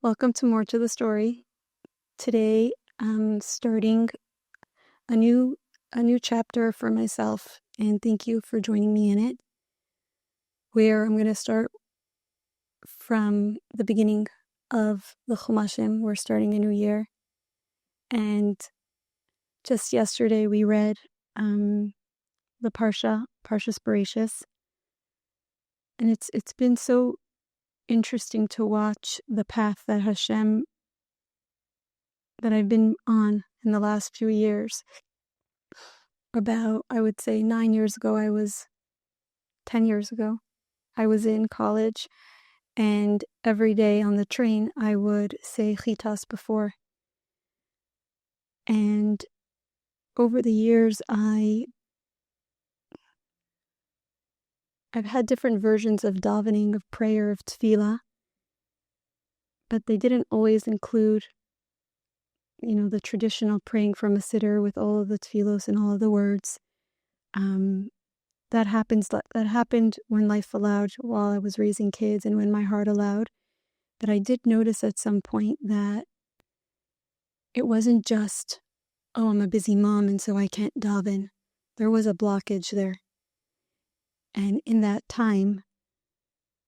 Welcome to More to the Story. Today I'm starting a new chapter for myself, and thank you for joining me in it, where I'm going to start from the beginning of the Chumashim. We're starting a new year, and just yesterday we read the Parshas Bereshit, and it's been so interesting to watch the path that I've been on in the last few years. About, I would say 10 years ago, I was in college, and every day on the train I would say chitas before. And over the years I've had different versions of davening, of prayer, of tefillah, but they didn't always include the traditional praying from a siddur with all of the tefillos and all of the words. That happened when life allowed, while I was raising kids, and when my heart allowed. But I did notice at some point that it wasn't just, oh, I'm a busy mom and so I can't daven. There was a blockage there. And in that time,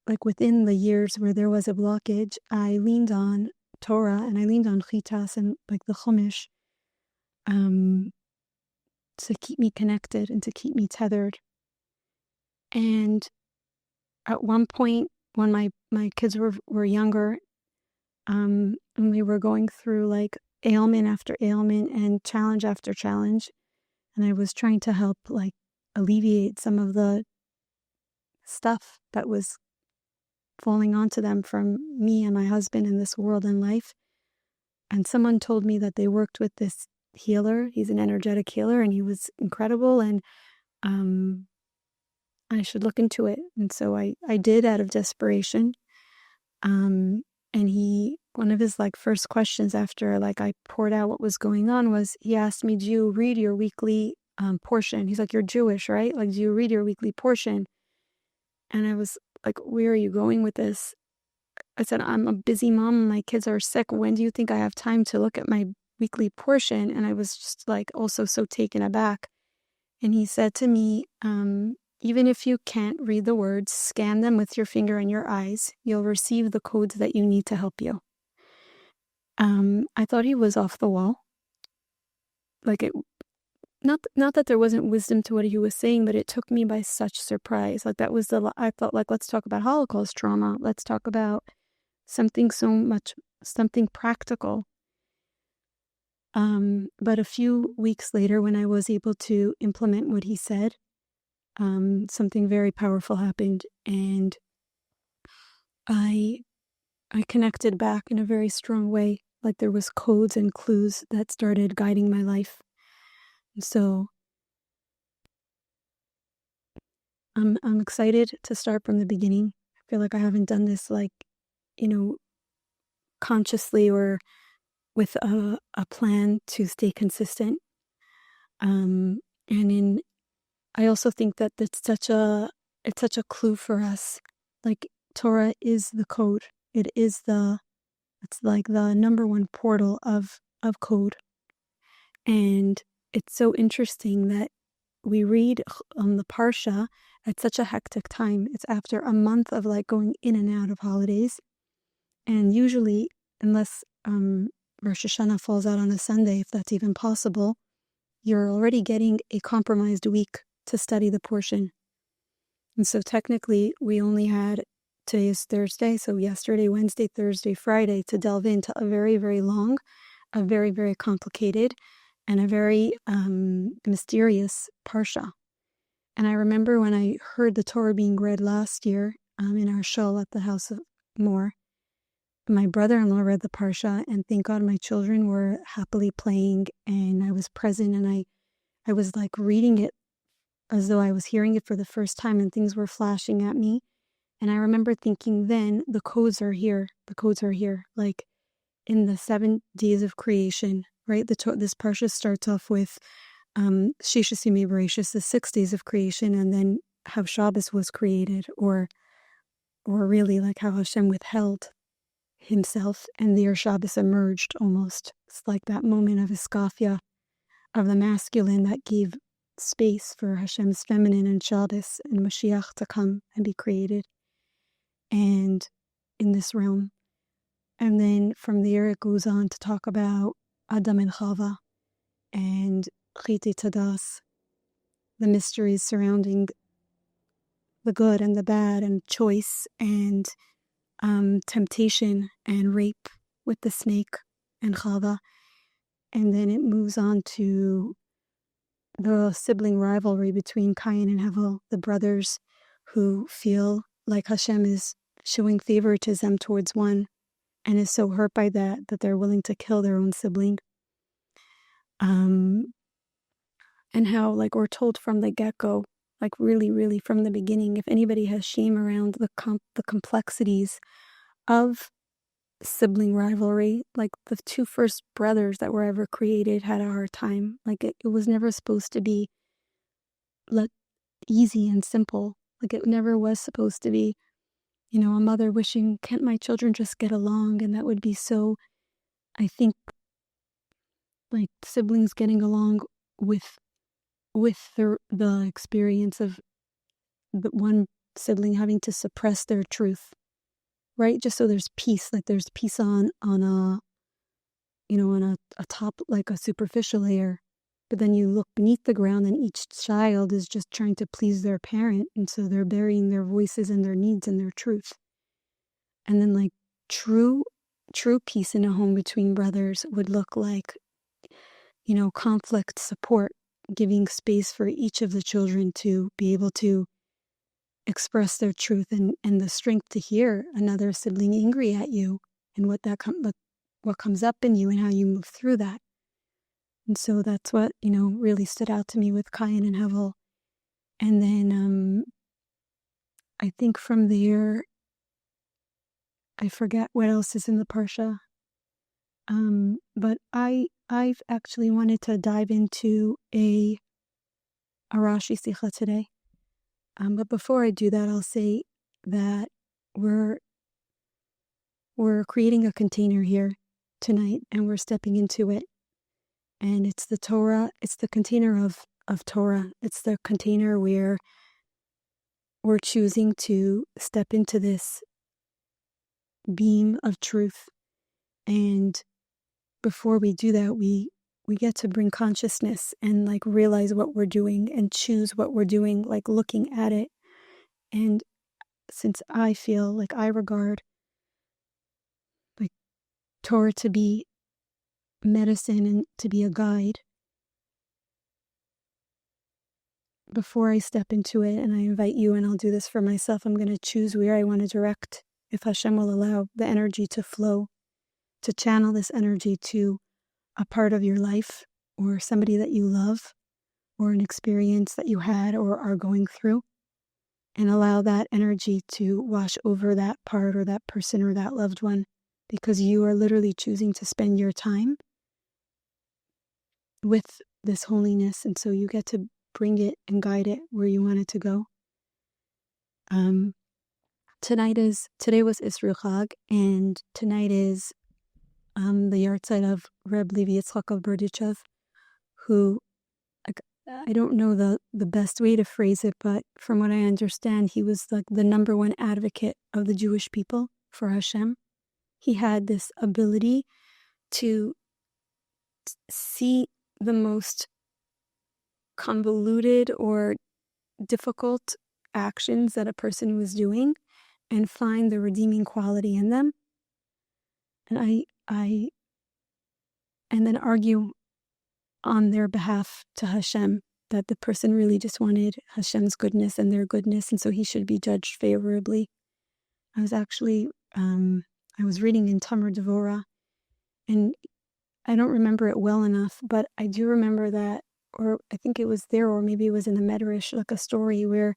like within the years where there was a blockage, I leaned on Torah and I leaned on chitas and like the Chumash to keep me connected and to keep me tethered. And at one point, when my kids were younger, and we were going through like ailment after ailment and challenge after challenge, and I was trying to help like alleviate some of the stuff that was falling onto them from me and my husband in this world and life. And someone told me that they worked with this healer. He's an energetic healer, and he was incredible, and I should look into it. And so I did, out of desperation. And one of his like first questions after like I poured out what was going on was, he asked me, do you read your weekly portion? He's like, you're Jewish, right? Like, do you read your weekly portion? And I was like, where are you going with this? I said, I'm a busy mom. My kids are sick. When do you think I have time to look at my weekly portion? And I was just like also so taken aback. And he said to me, even if you can't read the words, scan them with your finger and your eyes. You'll receive the codes that you need to help you. I thought he was off the wall. Like, it, not that there wasn't wisdom to what he was saying, but it took me by such surprise. Like, I thought, like, let's talk about Holocaust trauma. Let's talk about something practical. But a few weeks later, when I was able to implement what he said, something very powerful happened, and I connected back in a very strong way. Like, there was codes and clues that started guiding my life. And so I'm excited to start from the beginning. I feel like I haven't done this like, consciously or with a plan to stay consistent. I also think that it's such a clue for us. Like, Torah is the code. It's like the number one portal of code. And it's so interesting that we read on the Parsha at such a hectic time. It's after a month of like going in and out of holidays. And usually, unless Rosh Hashanah falls out on a Sunday, if that's even possible, you're already getting a compromised week to study the portion. And so technically, we only had, today is Thursday, so yesterday, Wednesday, Thursday, Friday, to delve into a very, very long, a very, very complicated, and a very mysterious Parsha. And I remember when I heard the Torah being read last year in our shul at the House of More, my brother-in-law read the Parsha, and thank God my children were happily playing, and I was present, and I was like reading it as though I was hearing it for the first time, and things were flashing at me. And I remember thinking then, the codes are here. The codes are here. Like, in the 7 days of creation, right? This Parsha starts off with Shishas Yimei Bereshit, the 6 days of creation, and then how Shabbos was created, or really like how Hashem withheld himself, and there Shabbos emerged almost. It's like that moment of iskafia, of the masculine that gave space for Hashem's feminine and Shabbos and Mashiach to come and be created, and in this realm. And then from there it goes on to talk about Adam and Chava and Chiti Tadas, the mysteries surrounding the good and the bad and choice and temptation and rape with the snake and Chava. And then it moves on to the sibling rivalry between Cain and Hevel, the brothers who feel like Hashem is showing favoritism towards one and is so hurt by that they're willing to kill their own sibling. And how, like, we're told from the get-go, like really, really from the beginning, if anybody has shame around the complexities of sibling rivalry, like the two first brothers that were ever created had a hard time. Like it was never supposed to be easy and simple. Like it never was supposed to be, a mother wishing, can't my children just get along? And that would be so, I think, like siblings getting along with the experience of the one sibling having to suppress their truth, right? Just so there's peace, like there's peace on a top, like a superficial layer. But then you look beneath the ground and each child is just trying to please their parent. And so they're burying their voices and their needs and their truth. And then like true peace in a home between brothers would look like, conflict support, giving space for each of the children to be able to express their truth and the strength to hear another sibling angry at you and what comes up in you and how you move through that. And so that's what, really stood out to me with Cain and Hevel. And then I think from there, I forget what else is in the Parsha. But I've actually wanted to dive into a Rashi Sikha today. But before I do that, I'll say that we're creating a container here tonight, and we're stepping into it. And it's the Torah. It's the container of Torah. It's the container where we're choosing to step into this beam of truth. And before we do that, we get to bring consciousness and like realize what we're doing and choose what we're doing, like looking at it. And since I feel like I regard like Torah to be medicine and to be a guide, before I step into it, and I invite you, and I'll do this for myself, I'm going to choose where I want to direct, if Hashem will allow the energy to flow, to channel this energy to a part of your life or somebody that you love or an experience that you had or are going through, and allow that energy to wash over that part or that person or that loved one, because you are literally choosing to spend your time with this holiness, and so you get to bring it and guide it where you want it to go. Today was Isru Chag, and tonight is the yahrzeit of Rebbe Levi Yitzchak of Bereshit, who, I don't know the best way to phrase it, but from what I understand, he was like the number one advocate of the Jewish people for Hashem. He had this ability to see the most convoluted or difficult actions that a person was doing and find the redeeming quality in them, and and then argue on their behalf to Hashem that the person really just wanted Hashem's goodness and their goodness, and so he should be judged favorably. I was actually I was reading in Tamar Devora, and I don't remember it well enough, but I do remember that, or I think it was there, or maybe it was in the Medrash, like a story where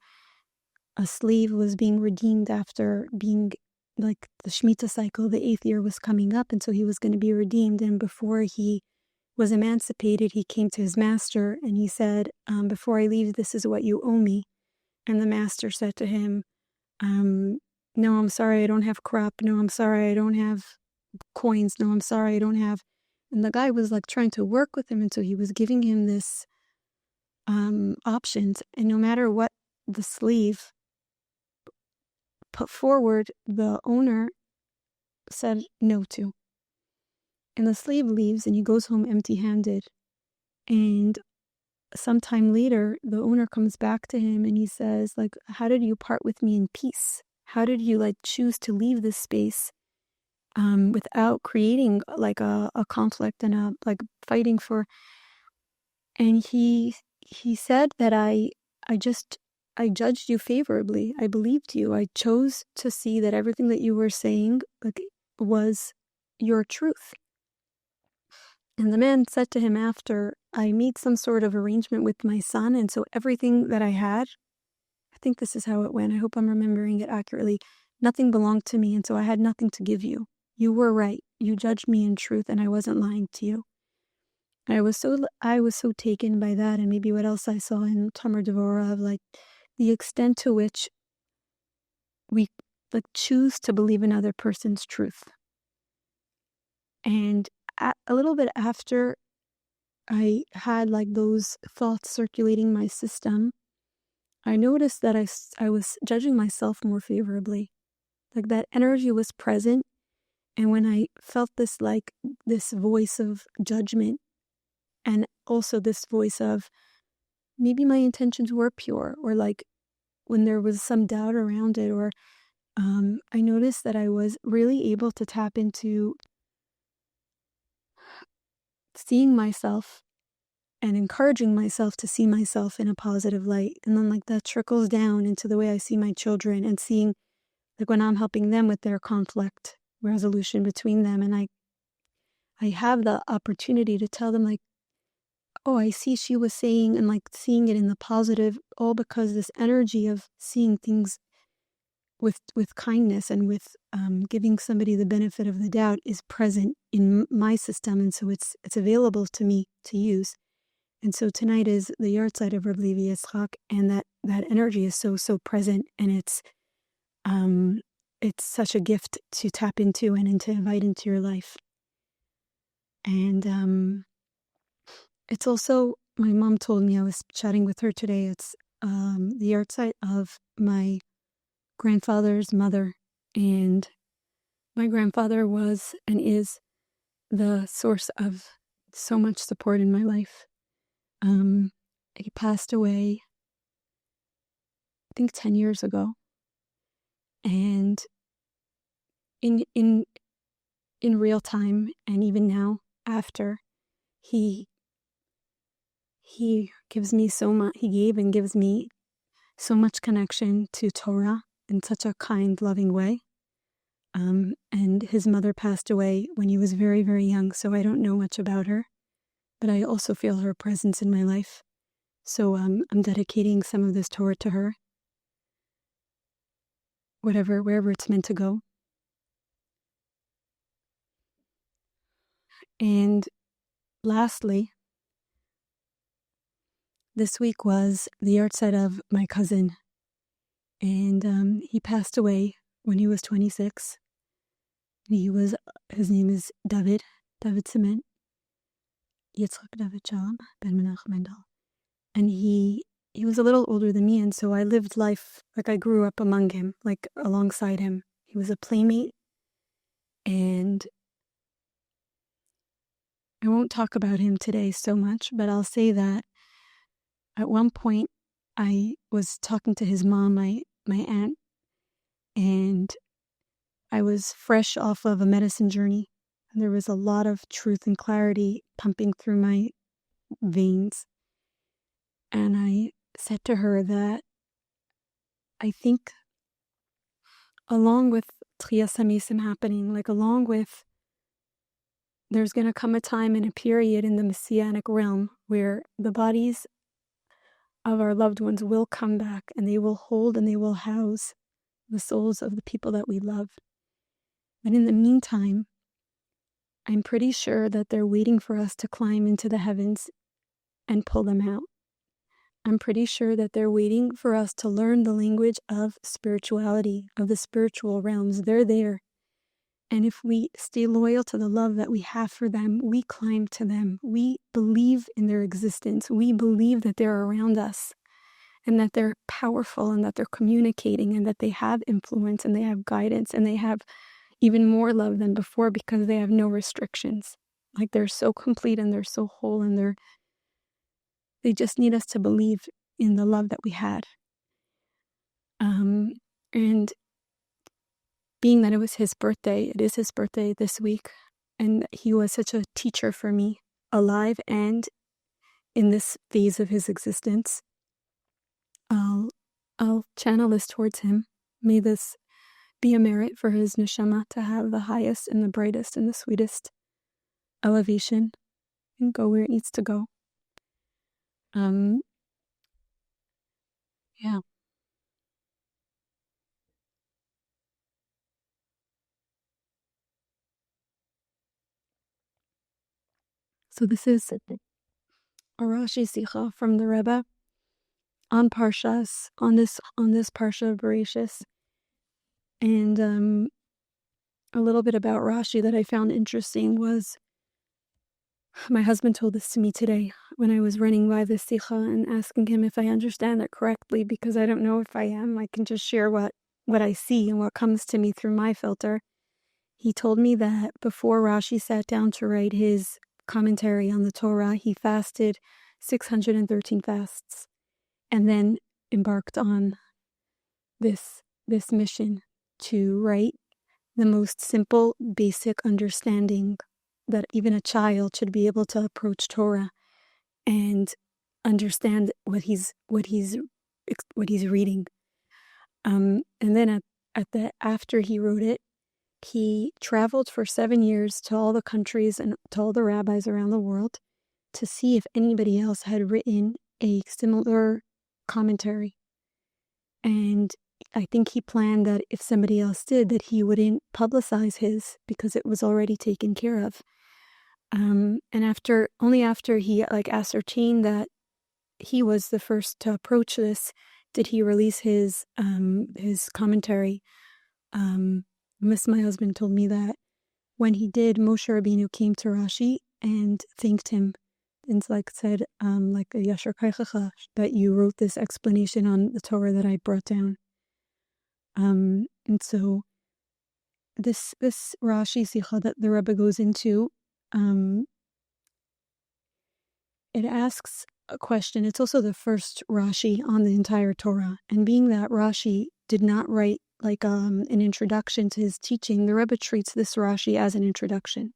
a slave was being redeemed after being, like, the Shemitah cycle, the 8th year was coming up, and so he was going to be redeemed. And before he was emancipated, he came to his master and he said, before I leave, this is what you owe me. And the master said to him, no, I'm sorry, I don't have crop. No, I'm sorry, I don't have coins. No, I'm sorry, I don't have. And the guy was like trying to work with him, and so he was giving him this options, and no matter what the slave put forward, the owner said no to. And the slave leaves and he goes home empty-handed. And sometime later, the owner comes back to him and he says, like, how did you part with me in peace? How did you like choose to leave this space without creating like a conflict and a like fighting for? And he said that I judged you favorably. I believed you. I chose to see that everything that you were saying like was your truth. And the man said to him after, I made some sort of arrangement with my son, and so everything that I had, I think this is how it went, I hope I'm remembering it accurately, nothing belonged to me, and so I had nothing to give you. You were right. You judged me in truth, and I wasn't lying to you. I was so taken by that, and maybe what else I saw in Tamar Devora of like the extent to which we like choose to believe another person's truth. And a little bit after I had like those thoughts circulating my system, I noticed that I was judging myself more favorably. Like that energy was present. And when I felt this voice of judgment, and also this voice of maybe my intentions were pure, or like when there was some doubt around it, or I noticed that I was really able to tap into seeing myself and encouraging myself to see myself in a positive light. And then like that trickles down into the way I see my children, and seeing like when I'm helping them with their conflict resolution between them, and I have the opportunity to tell them like, oh, I see she was saying, and like seeing it in the positive, all because this energy of seeing things with kindness and with giving somebody the benefit of the doubt is present in my system, and so it's available to me to use. And so tonight is the yard side of Rebbe Levi Yitzchak, and that energy is so present, and it's such a gift to tap into and to invite into your life. And it's also, my mom told me, I was chatting with her today, it's the yard side of my grandfather's mother, and my grandfather was and is the source of so much support in my life. He passed away, I think 10 years ago, and in real time, and even now after, he gives me so much. He gave and gives me so much connection to Torah in such a kind, loving way. And his mother passed away when he was very, very young, so I don't know much about her, but I also feel her presence in my life. So I'm dedicating some of this Torah to her, wherever it's meant to go. And lastly, this week was the yahrzeit of my cousin, and he passed away when he was 26. His name is David Cement, Yitzchak David Shalom Ben Menachem Mendel, and he was a little older than me, and so I lived life like I grew up among him, like alongside him. He was a playmate, and I won't talk about him today so much, but I'll say that at one point I was talking to his mom, my aunt, and I was fresh off of a medicine journey, and there was a lot of truth and clarity pumping through my veins. And I said to her that I think along with Tchias HaMesim happening, like along with there's going to come a time and a period in the Messianic realm where the bodies of our loved ones will come back, and they will hold and they will house the souls of the people that we love. But in the meantime, I'm pretty sure that they're waiting for us to climb into the heavens and pull them out. I'm pretty sure that they're waiting for us to learn the language of spirituality, of the spiritual realms. They're there. And if we stay loyal to the love that we have for them, we climb to them. We believe in their existence. We believe that they're around us and that they're powerful and that they're communicating and that they have influence and they have guidance and they have even more love than before because they have no restrictions. Like they're so complete and they're so whole and they just need us to believe in the love that we had. And being that it was his birthday, it is his birthday this week, and he was such a teacher for me, alive and in this phase of his existence. I'll channel this towards him. May this be a merit for his neshama to have the highest and the brightest and the sweetest elevation and go where it needs to go. Yeah. So this is a Rashi Sicha from the Rebbe on Parshas, on this Parsha of Bereshit. And a little bit about Rashi that I found interesting was, my husband told this to me today when I was running by this Sicha and asking him if I understand it correctly, because I don't know if I am. I can just share what I see and what comes to me through my filter. He told me that before Rashi sat down to write his commentary on the Torah, he fasted 613 fasts and then embarked on this mission to write the most simple, basic understanding that even a child should be able to approach Torah and understand what he's reading. And then after he wrote it, he traveled for 7 years to all the countries and to all the rabbis around the world to see if anybody else had written a similar commentary. And I think he planned that if somebody else did, that he wouldn't publicize his because it was already taken care of. And only after he ascertained that he was the first to approach this, did he release his commentary. My husband told me that when he did, Moshe Rabbeinu came to Rashi and thanked him and said, Yashar Kaichacha, that you wrote this explanation on the Torah that I brought down. And so this Rashi Sicha that the Rebbe goes into, it asks a question. It's also the first Rashi on the entire Torah. And being that Rashi did not write an introduction to his teaching, the Rebbe treats this Rashi as an introduction.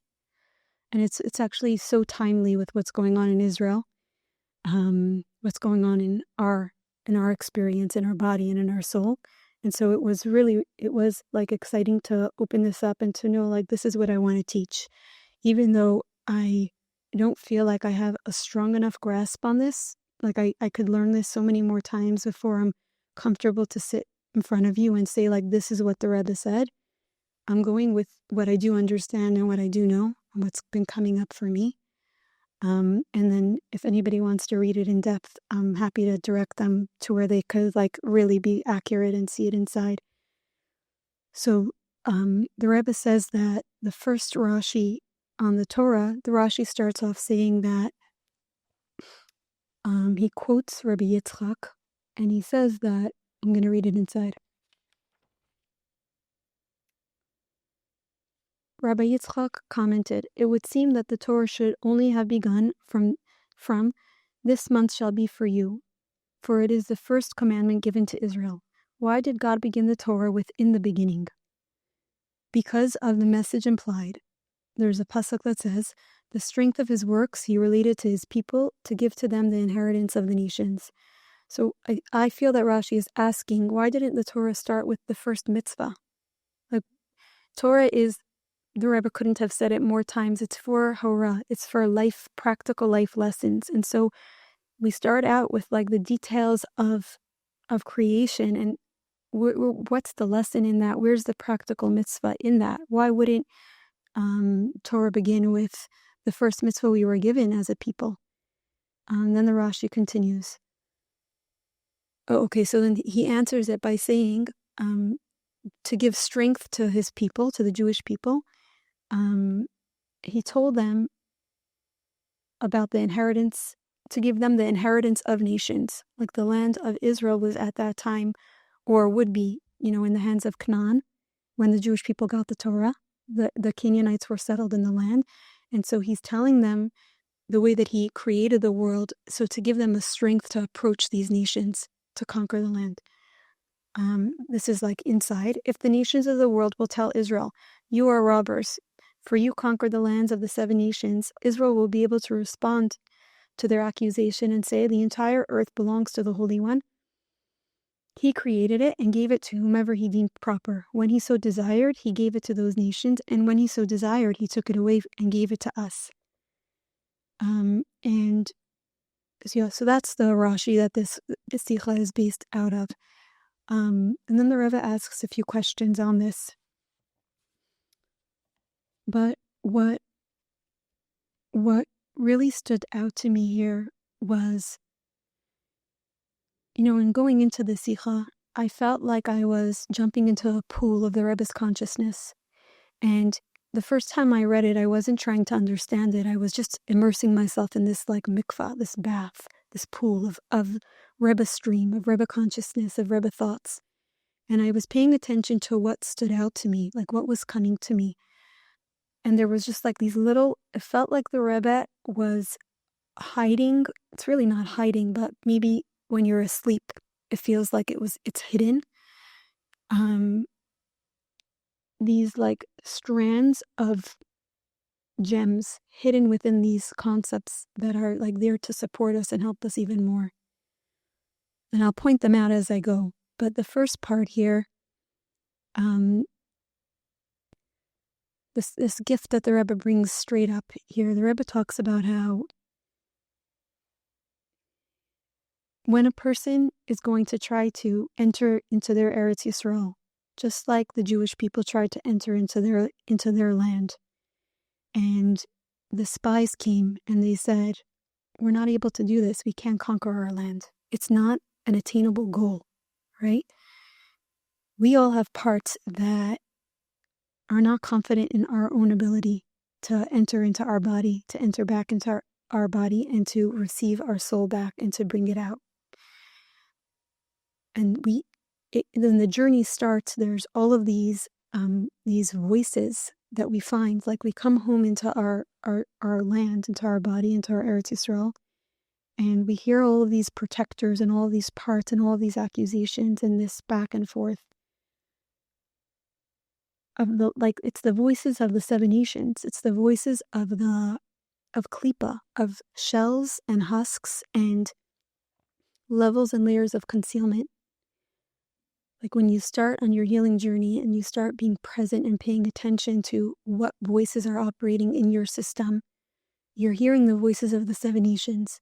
And it's actually so timely with what's going on in Israel, what's going on in our experience, in our body and in our soul. And so it was exciting to open this up and to know this is what I want to teach. Even though I don't feel like I have a strong enough grasp on this, I could learn this so many more times before I'm comfortable to sit in front of you and say this is what the Rebbe said. I'm going with what I do understand and what I do know and what's been coming up for me. And then if anybody wants to read it in depth, I'm happy to direct them to where they could really be accurate and see it inside. So the Rebbe says that the first Rashi on the Torah, the Rashi starts off saying that he quotes Rabbi Yitzchak, and he says that, I'm going to read it inside. Rabbi Yitzchak commented, "It would seem that the Torah should only have begun from this month shall be for you, for it is the first commandment given to Israel. Why did God begin the Torah with in the beginning? Because of the message implied. There's a pasuk that says, the strength of his works he related to his people to give to them the inheritance of the nations." So I feel that Rashi is asking, why didn't the Torah start with the first mitzvah? Torah is, the Rebbe couldn't have said it more times, it's for Horah, it's for life, practical life lessons. And so we start out with the details of creation and what's the lesson in that? Where's the practical mitzvah in that? Why wouldn't Torah begin with the first mitzvah we were given as a people? Then the Rashi continues. So then he answers it by saying, to give strength to his people, to the Jewish people, he told them about the inheritance, to give them the inheritance of nations. Like the land of Israel was at that time, or would be, in the hands of Canaan, when the Jewish people got the Torah. The Canaanites were settled in the land. And so he's telling them the way that he created the world, so to give them the strength to approach these nations, to conquer the land. This is like inside. If the nations of the world will tell Israel, you are robbers, for you conquered the lands of the 7 nations, Israel will be able to respond to their accusation and say, the entire earth belongs to the Holy One. He created it and gave it to whomever he deemed proper. When he so desired, he gave it to those nations, and when he so desired, he took it away and gave it to us. And so that's the Rashi that this Sikha is based out of. And then the Rebbe asks a few questions on this. But what really stood out to me here was, in going into the Sikha, I felt like I was jumping into a pool of the Rebbe's consciousness. And the first time I read it, I wasn't trying to understand it. I was just immersing myself in this like mikvah, this bath, this pool of Rebbe stream, of Rebbe consciousness, of Rebbe thoughts. And I was paying attention to what stood out to me, like what was coming to me. And there was just like these little, it felt like the Rebbe was hiding. It's really not hiding, but maybe when you're asleep, it feels like it's hidden. These like strands of gems hidden within these concepts that are like there to support us and help us even more. And I'll point them out as I go. But the first part here, this gift that the Rebbe brings straight up here, the Rebbe talks about how when a person is going to try to enter into their Eretz Yisrael, just like the Jewish people tried to enter into their land, and the spies came and they said, we're not able to do this. We can't conquer our land. It's not an attainable goal, right? We all have parts that are not confident in our own ability to enter into our body, to enter back into our body and to receive our soul back and to bring it out. And then the journey starts. There's all of these voices that we find, like we come home into our land, into our body, into our Eretz Yisrael, and we hear all of these protectors and all of these parts and all of these accusations and this back and forth it's the voices of the 7 nations. It's the voices of klipa, of shells and husks and levels and layers of concealment. Like when you start on your healing journey and you start being present and paying attention to what voices are operating in your system, you're hearing the voices of the 7 nations.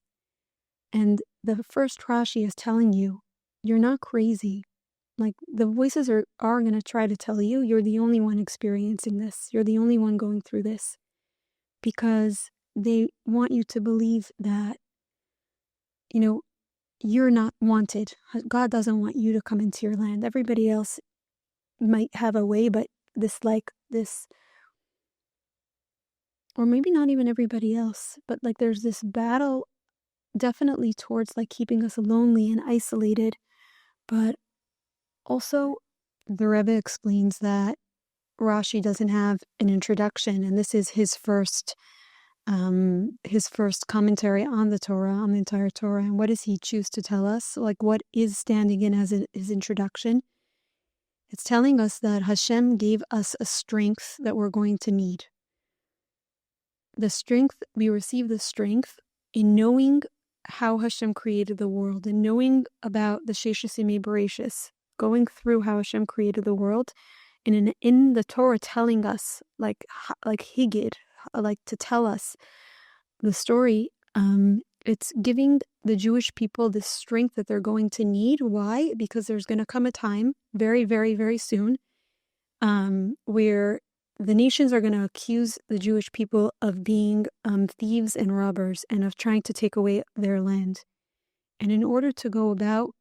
And the first Rashi is telling you, you're not crazy. Like the voices are going to try to tell you, you're the only one experiencing this. You're the only one going through this. Because they want you to believe that, you're not wanted. God doesn't want you to come into your land. Everybody else might have a way, but this, or maybe not even everybody else, but like there's this battle definitely towards like keeping us lonely and isolated. But also the Rebbe explains that Rashi doesn't have an introduction, and this is his first commentary on the Torah, on the entire Torah. And what does he choose to tell us? Like what is standing in as his introduction? It's telling us that Hashem gave us a strength that we're going to need. We receive the strength in knowing how Hashem created the world and knowing about the Sheshes Yemei Bereshit, going through how Hashem created the world, and in the Torah telling us, like Higid, like to tell us the story. It's giving the Jewish people this strength that they're going to need. Why? Because there's going to come a time very, very, very soon where the nations are going to accuse the Jewish people of being thieves and robbers and of trying to take away their land. And in order to go about,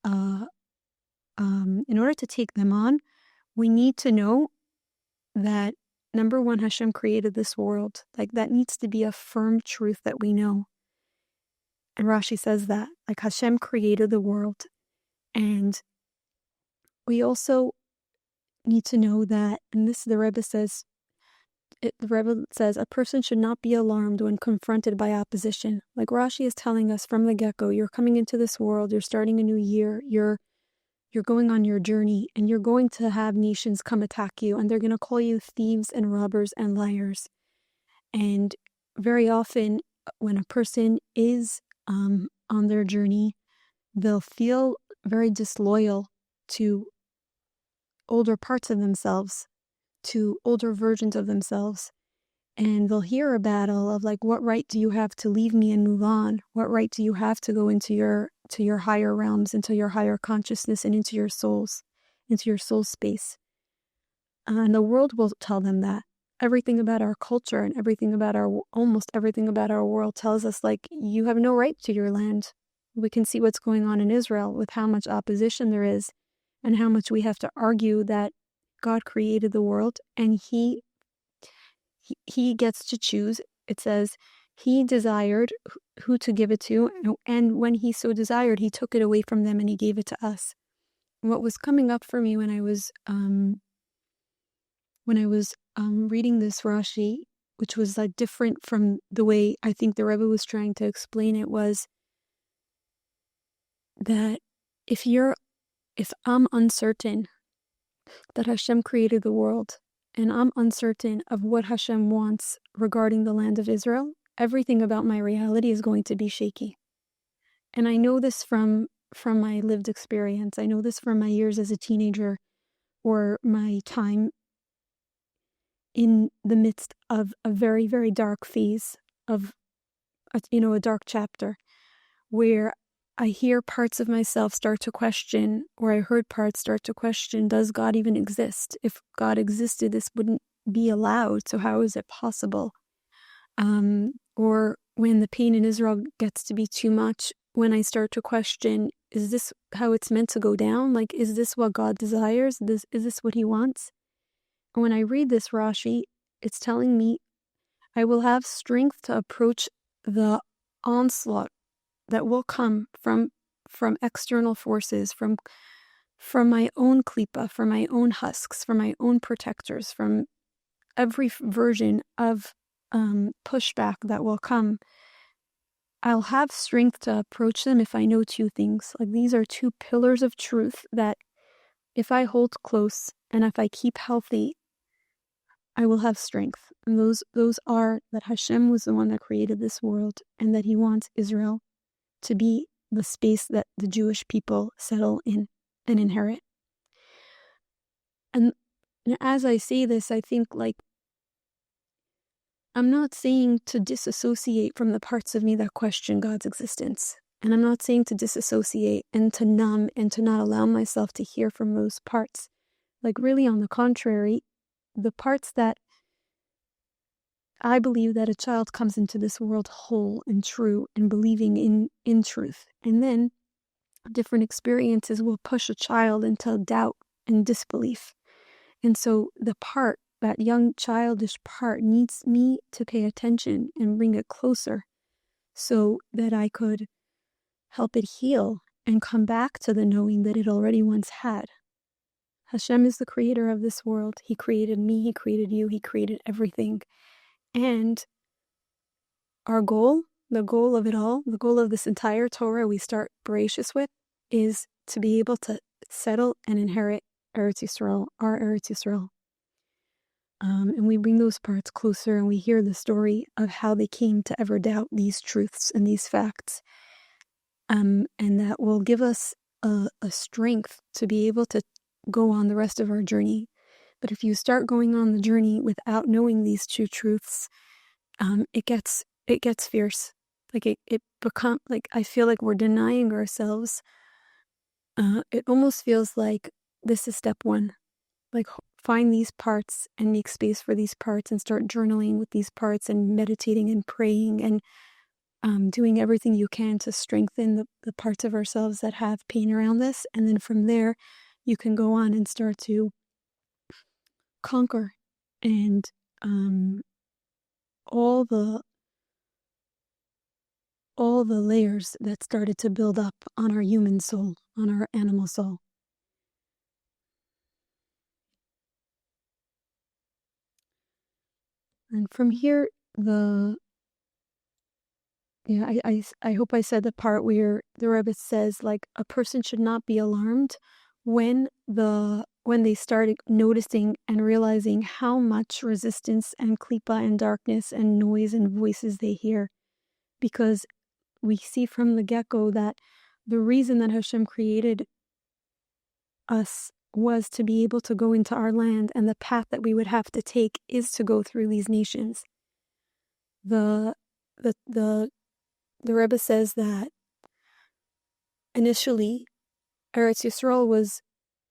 in order to take them on, we need to know that, number one, Hashem created this world. Like, that needs to be a firm truth that we know. And Rashi says that, like, Hashem created the world. And we also need to know that, and this the Rebbe says, a person should not be alarmed when confronted by opposition. Like Rashi is telling us from the get-go, you're coming into this world, you're starting a new year, you're going on your journey, and you're going to have nations come attack you, and they're going to call you thieves and robbers and liars. And very often, when a person is on their journey, they'll feel very disloyal to older parts of themselves, to older versions of themselves. And they'll hear a battle of like, what right do you have to leave me and move on? What right do you have to go into your higher realms, into your higher consciousness, and into your soul space? And the world will tell them that. Everything about our culture and almost everything about our world tells us, like, you have no right to your land. We can see what's going on in Israel with how much opposition there is and how much we have to argue that God created the world and he gets to choose. It says he desired who to give it to, and when he so desired, he took it away from them and he gave it to us. What was coming up for me when I was reading this Rashi, which was like different from the way I think the Rebbe was trying to explain it, was that if I'm uncertain that Hashem created the world, and I'm uncertain of what Hashem wants regarding the land of Israel, everything about my reality is going to be shaky. And I know this from my lived experience. I know this from my years as a teenager, or my time in the midst of a very, very dark phase of, a dark chapter, where I hear parts of myself start to question, or I heard parts start to question, does God even exist? If God existed, this wouldn't be allowed, so how is it possible? Or when the pain in Israel gets to be too much, when I start to question, is this how it's meant to go down? Like, is this what God desires? Is this what he wants? And when I read this Rashi, it's telling me I will have strength to approach the onslaught that will come from external forces, from my own klipa, from my own husks, from my own protectors, from every version of pushback that will come. I'll have strength to approach them if I know two things. Like, these are two pillars of truth that if I hold close and if I keep healthy, I will have strength. And those are that Hashem was the one that created this world, and that he wants Israel to be the space that the Jewish people settle in and inherit. And as I say this, I think, like, I'm not saying to disassociate from the parts of me that question God's existence. And I'm not saying to disassociate and to numb and to not allow myself to hear from those parts. Like, really, on the contrary, the parts that I believe that a child comes into this world whole and true and believing in truth. And then different experiences will push a child into doubt and disbelief. And so that young childish part needs me to pay attention and bring it closer so that I could help it heal and come back to the knowing that it already once had. Hashem is the creator of this world. He created me, he created you, he created everything. And our goal, the goal of it all, the goal of this entire Torah we start Bereshit with, is to be able to settle and inherit Eretz Yisrael, our Eretz Yisrael. And we bring those parts closer, and we hear the story of how they came to ever doubt these truths and these facts. And that will give us a strength to be able to go on the rest of our journey. But if you start going on the journey without knowing these two truths, it gets fierce. Like, it become like, I feel like we're denying ourselves. It almost feels like this is step one. Like, find these parts and make space for these parts and start journaling with these parts and meditating and praying and doing everything you can to strengthen the parts of ourselves that have pain around this. And then from there, you can go on and start to conquer, and all the layers that started to build up on our human soul, on our animal soul. And from here, I hope I said the part where the Rebbe says, like, a person should not be alarmed when they start noticing and realizing how much resistance and klipa and darkness and noise and voices they hear. Because we see from the get-go that the reason that Hashem created us was to be able to go into our land, and the path that we would have to take is to go through these nations. The Rebbe says that initially Eretz Yisrael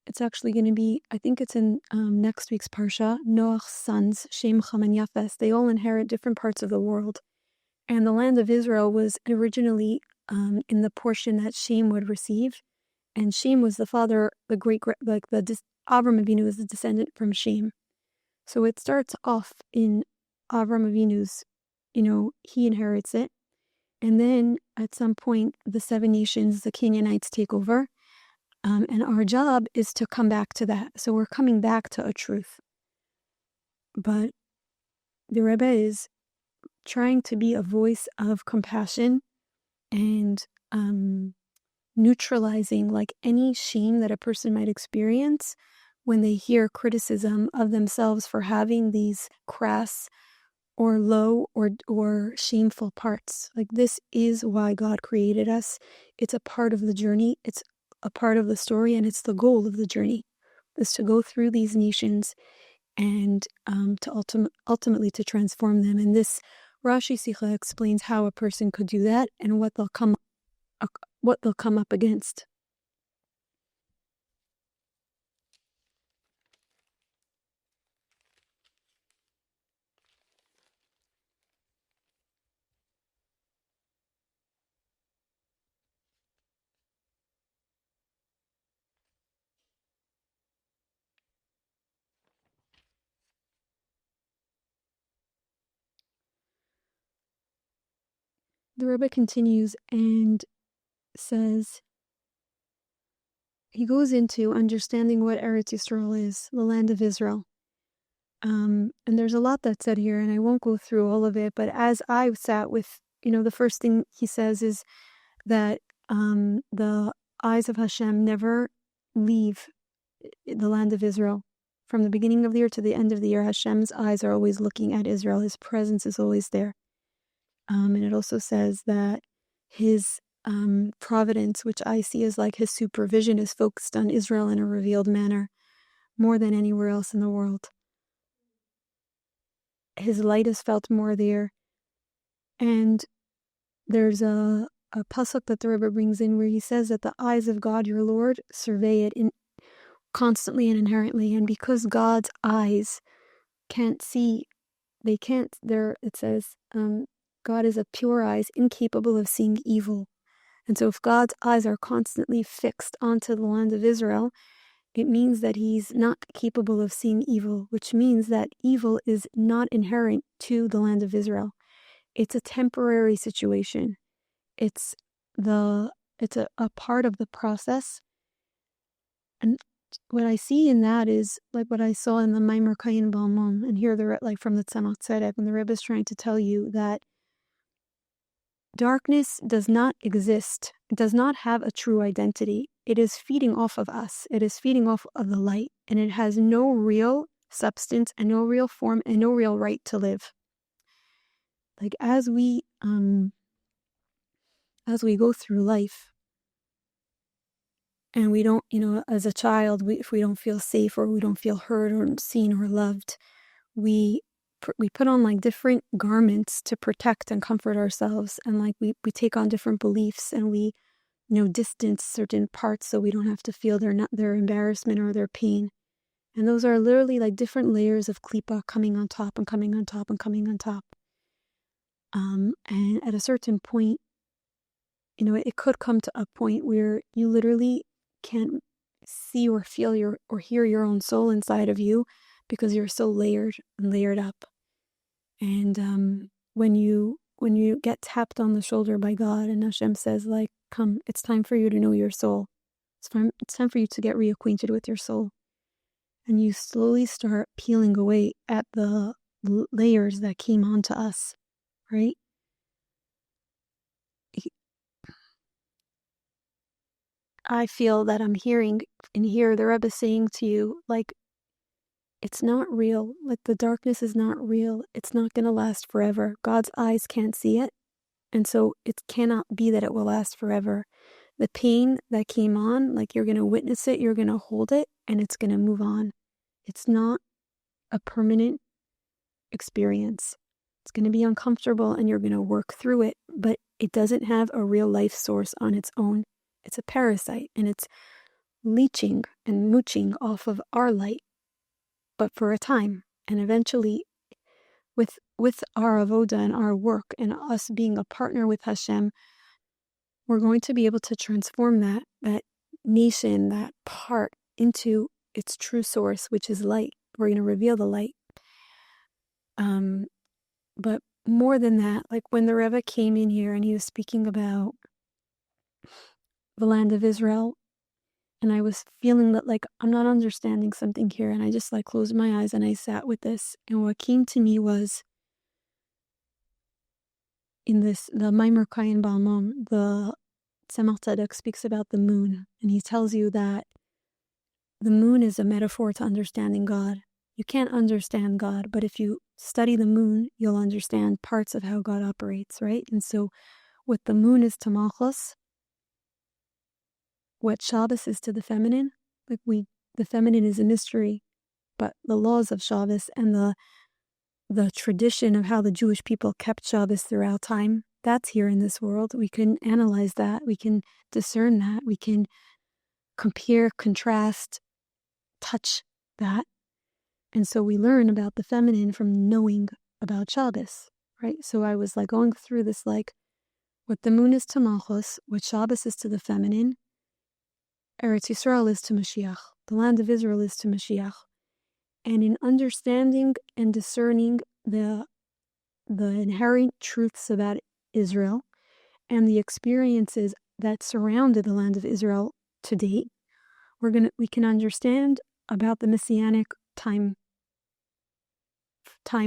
it's actually going to be, I think it's in next week's Parsha, Noach's sons, Shem, Cham, and Yafes. They all inherit different parts of the world. And the land of Israel was originally in the portion that Shem would receive. And Shem was the father, Avram Avinu was the descendant from Shem. So it starts off in Avram Avinu's, he inherits it. And then at some point, the 7 nations, the Canaanites, take over. And our job is to come back to that. So we're coming back to a truth. But the Rebbe is trying to be a voice of compassion and neutralizing like any shame that a person might experience when they hear criticism of themselves for having these crass or low or shameful parts. Like, this is why God created us. It's a part of the journey. It's a part of the story, and it's the goal of the journey, is to go through these nations and to ultimately to transform them. And this Rashi Sikha explains how a person could do that and what they'll come up against. The Rebbe continues and says, he goes into understanding what Eretz Yisrael is, the land of Israel. And there's a lot that's said here, and I won't go through all of it, but as I sat with, the first thing he says is that the eyes of Hashem never leave the land of Israel. From the beginning of the year to the end of the year, Hashem's eyes are always looking at Israel. His presence is always there. And it also says that his providence, which I see as like his supervision, is focused on Israel in a revealed manner more than anywhere else in the world. His light is felt more there. And there's a pasuk that the Rebbe brings in where he says that the eyes of God, your Lord, survey it constantly and inherently. And because God's eyes can't see, it says, God is of pure eyes, incapable of seeing evil. And so if God's eyes are constantly fixed onto the land of Israel, it means that he's not capable of seeing evil, which means that evil is not inherent to the land of Israel. It's a temporary situation. It's a part of the process. And what I see in that is like what I saw in the Maimer Kayin Balmon, and here like from the Tzemach Tzedek, and the Rebbe is trying to tell you that darkness does not exist. It does not have a true identity. It is feeding off of us. It is feeding off of the light, and it has no real substance and no real form and no real right to live. Like as we go through life, and we don't, as a child, if we don't feel safe or we don't feel heard or seen or loved, we put on like different garments to protect and comfort ourselves, and like we take on different beliefs, and we distance certain parts so we don't have to feel their embarrassment or their pain. And those are literally like different layers of klipa coming on top and coming on top and coming on top. And at a certain point, it could come to a point where you literally can't see or feel or hear your own soul inside of you, because you're so layered and layered up. And when you get tapped on the shoulder by God and Hashem says, like, come, it's time for you to know your soul. It's time for you to get reacquainted with your soul. And you slowly start peeling away at the layers that came onto us, right? I feel that I'm hearing and hear the Rebbe saying to you, like, it's not real. Like, the darkness is not real. It's not going to last forever. God's eyes can't see it. And so it cannot be that it will last forever. The pain that came on, like, you're going to witness it, you're going to hold it, and it's going to move on. It's not a permanent experience. It's going to be uncomfortable and you're going to work through it, but it doesn't have a real life source on its own. It's a parasite and it's leeching and mooching off of our light, but for a time. And eventually, with our avoda and our work and us being a partner with Hashem, we're going to be able to transform that nation, that part, into its true source, which is light. We're going to reveal the light. But more than that, like when the Rebbe came in here and he was speaking about the land of Israel, and I was feeling that, like, I'm not understanding something here, and I just, like, closed my eyes and I sat with this, and what came to me was, in this, the Maimer Kayin Balmom, the Tzemach Tzedek speaks about the moon, and he tells you that the moon is a metaphor to understanding God. You can't understand God, but if you study the moon, you'll understand parts of how God operates, right? And so what the moon is to Malchus, what Shabbos is to the feminine, like the feminine is a mystery, but the laws of Shabbos and the tradition of how the Jewish people kept Shabbos throughout time, that's here in this world. We can analyze that. We can discern that. We can compare, contrast, touch that. And so we learn about the feminine from knowing about Shabbos, right? So I was like going through this, like, what the moon is to Malchus, what Shabbos is to the feminine, Eretz Yisrael is to Mashiach, the land of Israel is to Mashiach. And in understanding and discerning the inherent truths about Israel and the experiences that surrounded the land of Israel to date, we can understand about the messianic time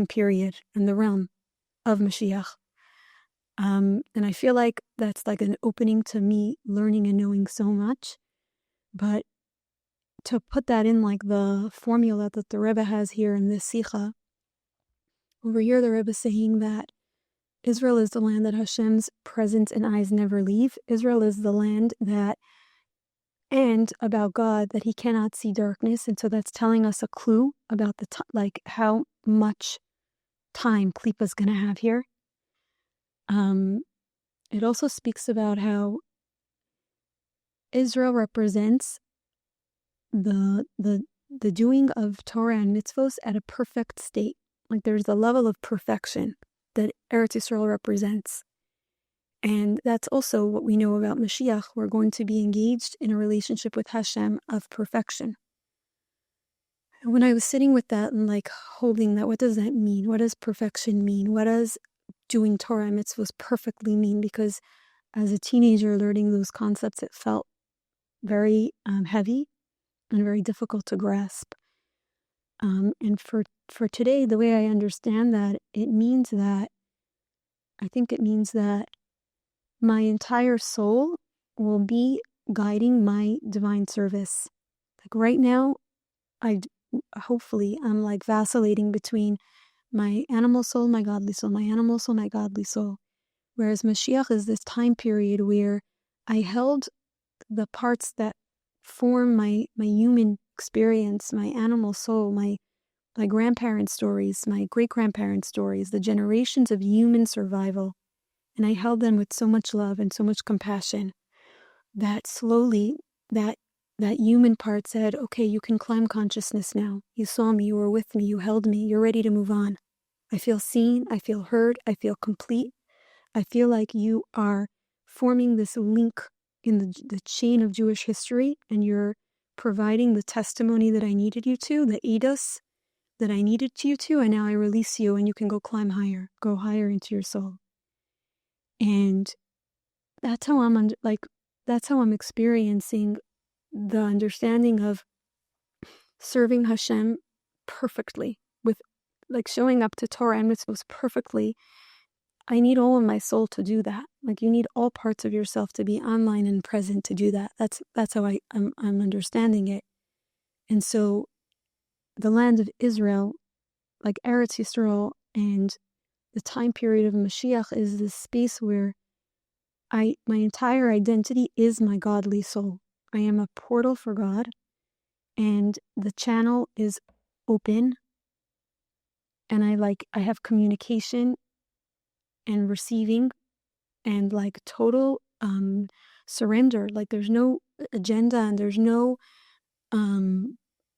period and the realm of Mashiach. And I feel like that's like an opening to me learning and knowing so much. But to put that in like the formula that the Rebbe has here in this Sikha, over here the Rebbe is saying that Israel is the land that Hashem's presence and eyes never leave. Israel is the land that, and about God, that he cannot see darkness. And so that's telling us a clue about like how much time Klippa's going to have here. It also speaks about how Israel represents the doing of Torah and mitzvos at a perfect state. Like there's a level of perfection that Eretz Yisrael represents. And that's also what we know about Mashiach. We're going to be engaged in a relationship with Hashem of perfection. And when I was sitting with that and like holding that, what does that mean? What does perfection mean? What does doing Torah and mitzvahs perfectly mean? Because as a teenager learning those concepts, it felt very heavy and very difficult to grasp. And for today, the way I understand that, it means that my entire soul will be guiding my divine service. Like right now, I'm like vacillating between my animal soul, my godly soul, my animal soul, my godly soul. Whereas Mashiach is this time period where I held the parts that form my human experience, my animal soul, my grandparents' stories, my great-grandparents' stories, the generations of human survival. And I held them with so much love and so much compassion that slowly that human part said, okay, you can climb consciousness now. You saw me, you were with me, you held me, you're ready to move on. I feel seen, I feel heard, I feel complete. I feel like you are forming this link in the chain of Jewish history, and you're providing the testimony that I needed you to, the eidos, that I needed you to, and now I release you and you can go climb higher, go higher into your soul. And that's how that's how I'm experiencing the understanding of serving Hashem perfectly, with like showing up to Torah and mitzvahs perfectly. I need all of my soul to do that. Like, you need all parts of yourself to be online and present to do that. That's how I'm understanding it. And so the land of Israel, like Eretz Yisrael, and the time period of Mashiach is this space where my entire identity is my godly soul. I am a portal for God, and the channel is open, and I have communication and receiving and like total surrender. Like, there's no agenda and there's no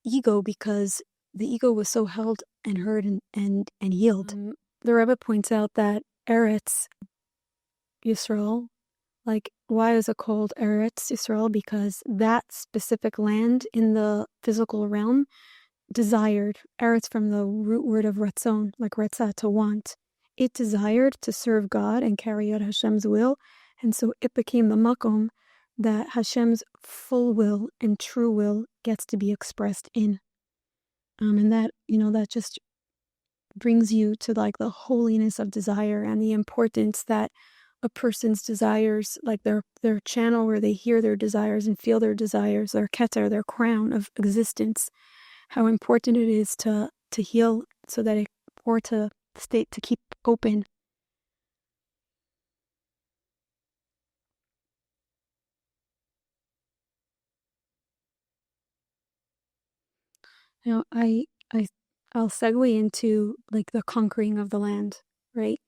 ego, because the ego was so held and hurt and healed. The Rebbe points out that Eretz Yisrael, like, why is it called Eretz Yisrael? Because that specific land in the physical realm desired, Eretz from the root word of ratzon, like retzah, to want. It desired to serve God and carry out Hashem's will, and so it became the makom that Hashem's full will and true will gets to be expressed in. And that, that just brings you to like the holiness of desire and the importance that a person's desires, like their channel where they hear their desires and feel their desires, their keter, their crown of existence, how important it is to heal so that to keep open. I'll segue into like the conquering of the land, right?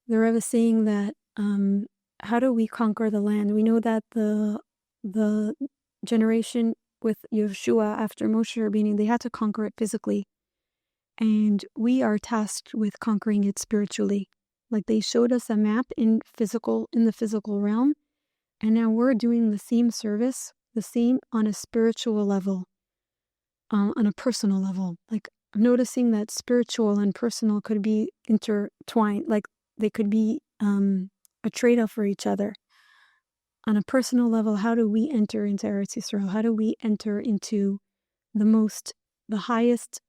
The Rebbe is saying that how do we conquer the land? We know that the generation with Yeshua after Moshe Rabbeinu, they had to conquer it physically, and we are tasked with conquering it spiritually. Like, they showed us a map in the physical realm, and now we're doing the same service, the same on a spiritual level, on a personal level. Like, noticing that spiritual and personal could be intertwined, like they could be a trade-off for each other. On a personal level, how do we enter into Eretz Yisrael? How do we enter into the highest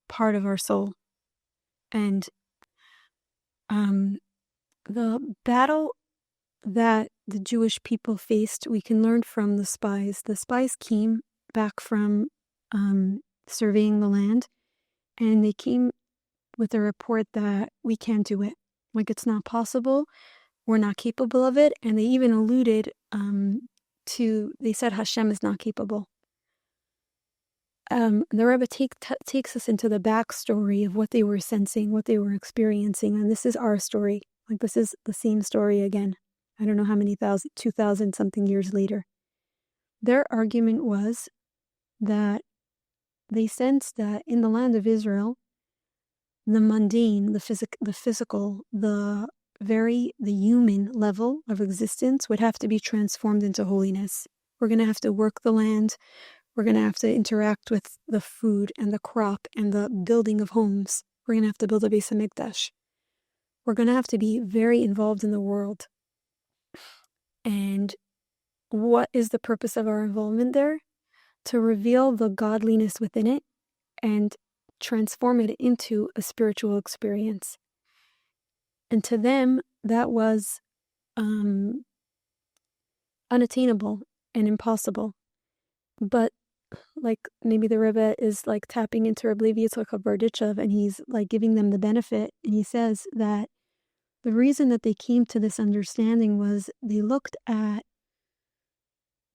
part of our soul? And the battle that the Jewish people faced, we can learn from the spies. The spies came back from surveying the land, and they came with a report that we can't do it. Like, it's not possible. We're not capable of it. And they even alluded they said Hashem is not capable. The Rebbe takes us into the backstory of what they were sensing, what they were experiencing. And this is our story. Like, this is the same story again. I don't know how many 2,000 something years later. Their argument was that they sensed that in the land of Israel, the mundane, the physical, the human level of existence would have to be transformed into holiness. We're going to have to work the land. We're going to have to interact with the food and the crop and the building of homes. We're going to have to build a Beis HaMikdash. We're going to have to be very involved in the world. And what is the purpose of our involvement there? To reveal the godliness within it and transform it into a spiritual experience. And to them, that was unattainable and impossible. But like, maybe the Rebbe is like tapping into Rebbe Levi Yitzchak Berditchev, and he's like giving them the benefit. And he says that the reason that they came to this understanding was they looked at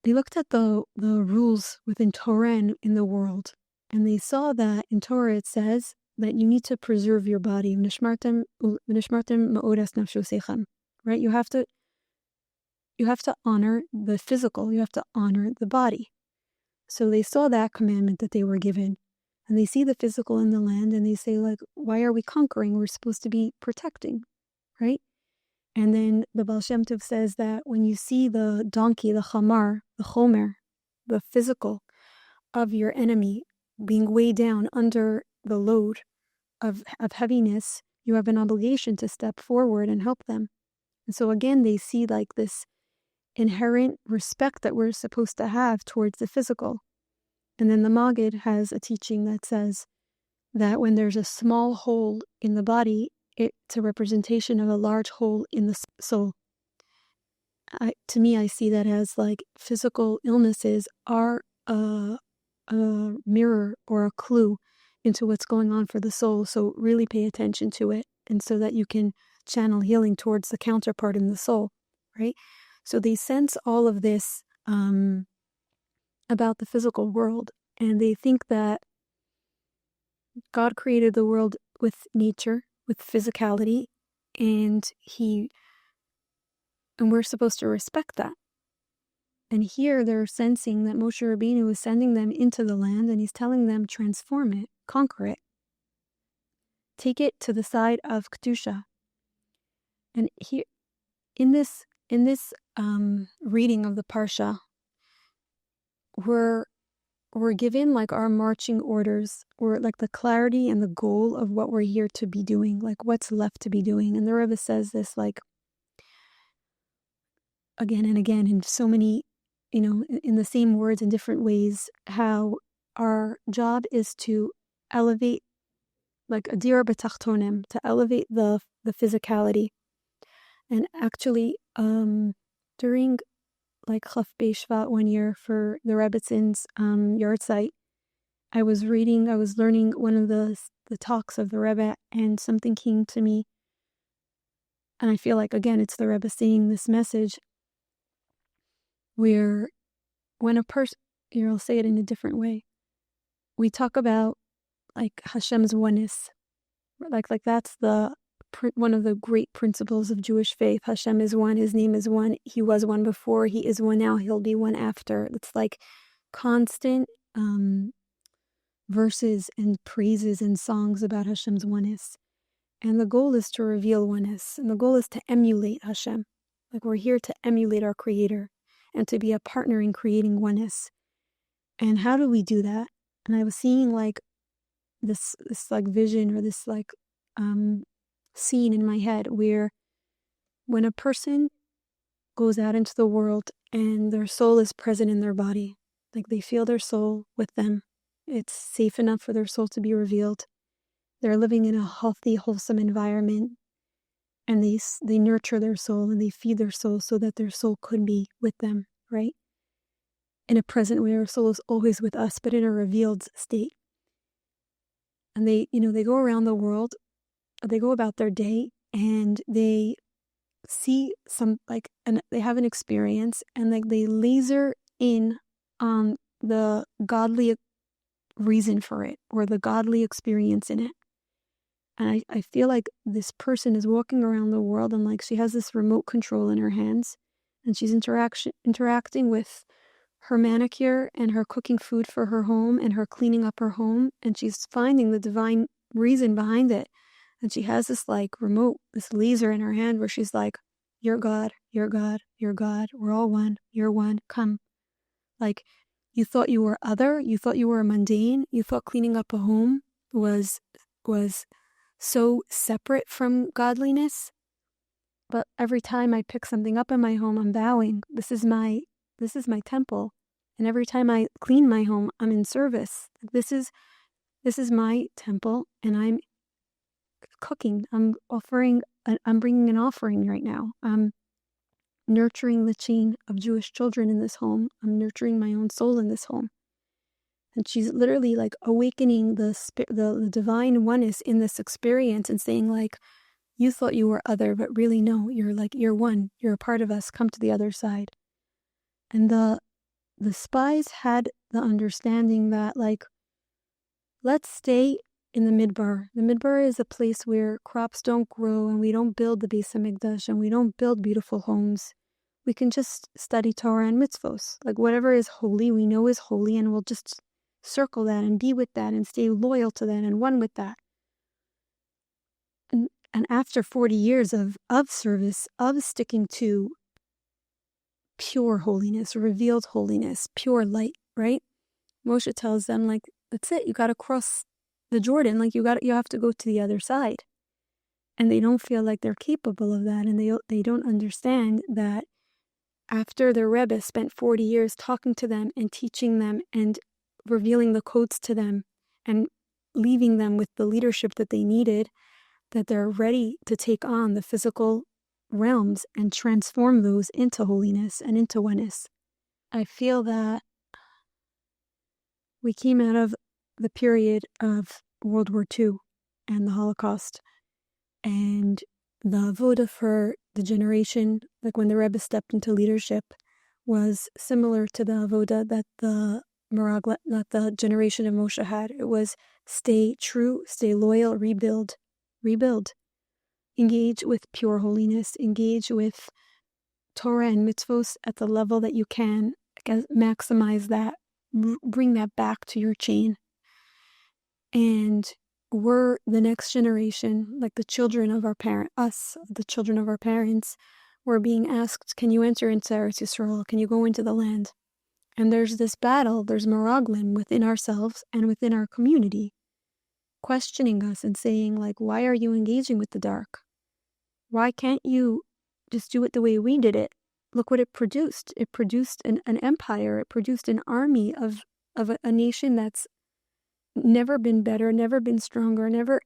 the rules within Torah and in the world. And they saw that in Torah it says that you need to preserve your body. V'nishmartem ma'odas nafshosechem. Right? You have to honor the physical. You have to honor the body. So they saw that commandment that they were given. And they see the physical in the land, and they say, like, why are we conquering? We're supposed to be protecting. Right? And then the Baal Shem Tov says that when you see the donkey, the chamar, the chomer, the physical of your enemy being weighed down under the load of heaviness, you have an obligation to step forward and help them. And so again, they see like this inherent respect that we're supposed to have towards the physical. And then the Maggid has a teaching that says that when there's a small hole in the body, it's a representation of a large hole in the soul. To me, I see that as like physical illnesses are a mirror or a clue into what's going on for the soul. So really pay attention to it, and so that you can channel healing towards the counterpart in the soul, right? So they sense all of this about the physical world, and they think that God created the world with nature, with physicality, and we're supposed to respect that. And here they're sensing that Moshe Rabbeinu is sending them into the land, and he's telling them, transform it, conquer it. Take it to the side of Kedusha. And here, in this reading of the Parsha, we're given like our marching orders, or like the clarity and the goal of what we're here to be doing, like what's left to be doing. And the Rebbe says this like again and again in so many, in the same words in different ways, how our job is to elevate, like adir b'tachtonim, to elevate the physicality. And actually, during like Chaf B'Shvat one year for the Rebbetzins yard site, I was learning one of the talks of the Rebbe, and something came to me. And I feel like, again, it's the Rebbe saying this message, where when a person, I'll say it in a different way. We talk about like Hashem's oneness, like that's one of the great principles of Jewish faith. Hashem is one, his name is one, he was one before, he is one now, he'll be one after. It's like constant verses and praises and songs about Hashem's oneness. And the goal is to reveal oneness, and the goal is to emulate Hashem. Like we're here to emulate our Creator and to be a partner in creating oneness. And how do we do that? And I was seeing like this like vision, or this like scene in my head, where when a person goes out into the world and their soul is present in their body, like they feel their soul with them, it's safe enough for their soul to be revealed. They're living in a healthy, wholesome environment, and they nurture their soul and they feed their soul so that their soul could be with them, right? In a present way, our soul is always with us, but in a revealed state. And they go around the world, they go about their day, and they see and they have an experience, and they laser in on the godly reason for it, or the godly experience in it. And I feel like this person is walking around the world, and like she has this remote control in her hands, and she's interacting with her manicure and her cooking food for her home and her cleaning up her home, and she's finding the divine reason behind it. And she has this like remote, this laser in her hand, where she's like, you're God, you're God, you're God, we're all one, you're one, come. Like, you thought you were other, you thought you were mundane, you thought cleaning up a home was so separate from godliness. But every time I pick something up in my home, I'm vowing, this is my temple. And every time I clean my home, I'm in service. This is my temple, and I'm cooking. I'm bringing an offering right now. I'm nurturing the chain of Jewish children in this home. I'm nurturing my own soul in this home. And she's literally like awakening the divine oneness in this experience, and saying like, you thought you were other, but really no, you're one. You're a part of us. Come to the other side. And the spies had the understanding that like, let's stay in the Midbar. The Midbar is a place where crops don't grow, and we don't build the Beis HaMikdash, and we don't build beautiful homes. We can just study Torah and mitzvos. Like whatever is holy, we know is holy, and we'll just circle that and be with that and stay loyal to that and one with that. And after 40 years of service, of sticking to pure holiness, revealed holiness, pure light, right? Moshe tells them like, that's it. You got to cross the Jordan. Like you have to go to the other side. And they don't feel like they're capable of that. And they don't understand that after the Rebbe spent 40 years talking to them and teaching them and revealing the codes to them and leaving them with the leadership that they needed, that they're ready to take on the physical realms and transform those into holiness and into oneness. I feel that we came out of the period of World War II and the Holocaust, and the avoda for the generation, like when the Rebbe stepped into leadership, was similar to the avoda that the generation of Moshe had. It was stay true, stay loyal, rebuild. Engage with pure holiness, engage with Torah and mitzvos at the level that you can, maximize that, bring that back to your chain. And we're the next generation, like the children of our the children of our parents, we're being asked, can you enter into Eretz Yisrael? Can you go into the land? And there's this battle, there's meraglim within ourselves and within our community, questioning us and saying, like, why are you engaging with the dark? Why can't you just do it the way we did it? Look what it produced. It produced an empire. It produced an army of a nation that's never been better, never been stronger, never.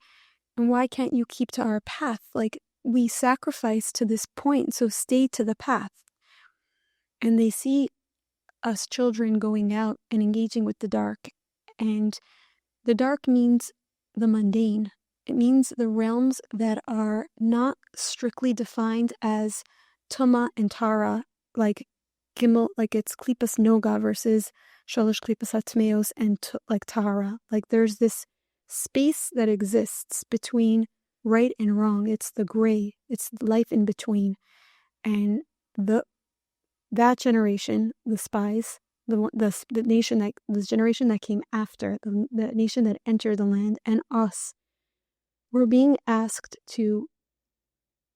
And why can't you keep to our path? Like, we sacrificed to this point, so stay to the path. And they see us children going out and engaging with the dark. And the dark means the mundane. It means the realms that are not strictly defined as Tuma and Tara, like Gimel, like it's Klipas Noga versus Shalosh Klipas Hatmeos and like Tara. Like there's this space that exists between right and wrong. It's the gray. It's life in between. And that generation, the spies, the nation that this generation that came after, the nation that entered the land, and us, we're being asked to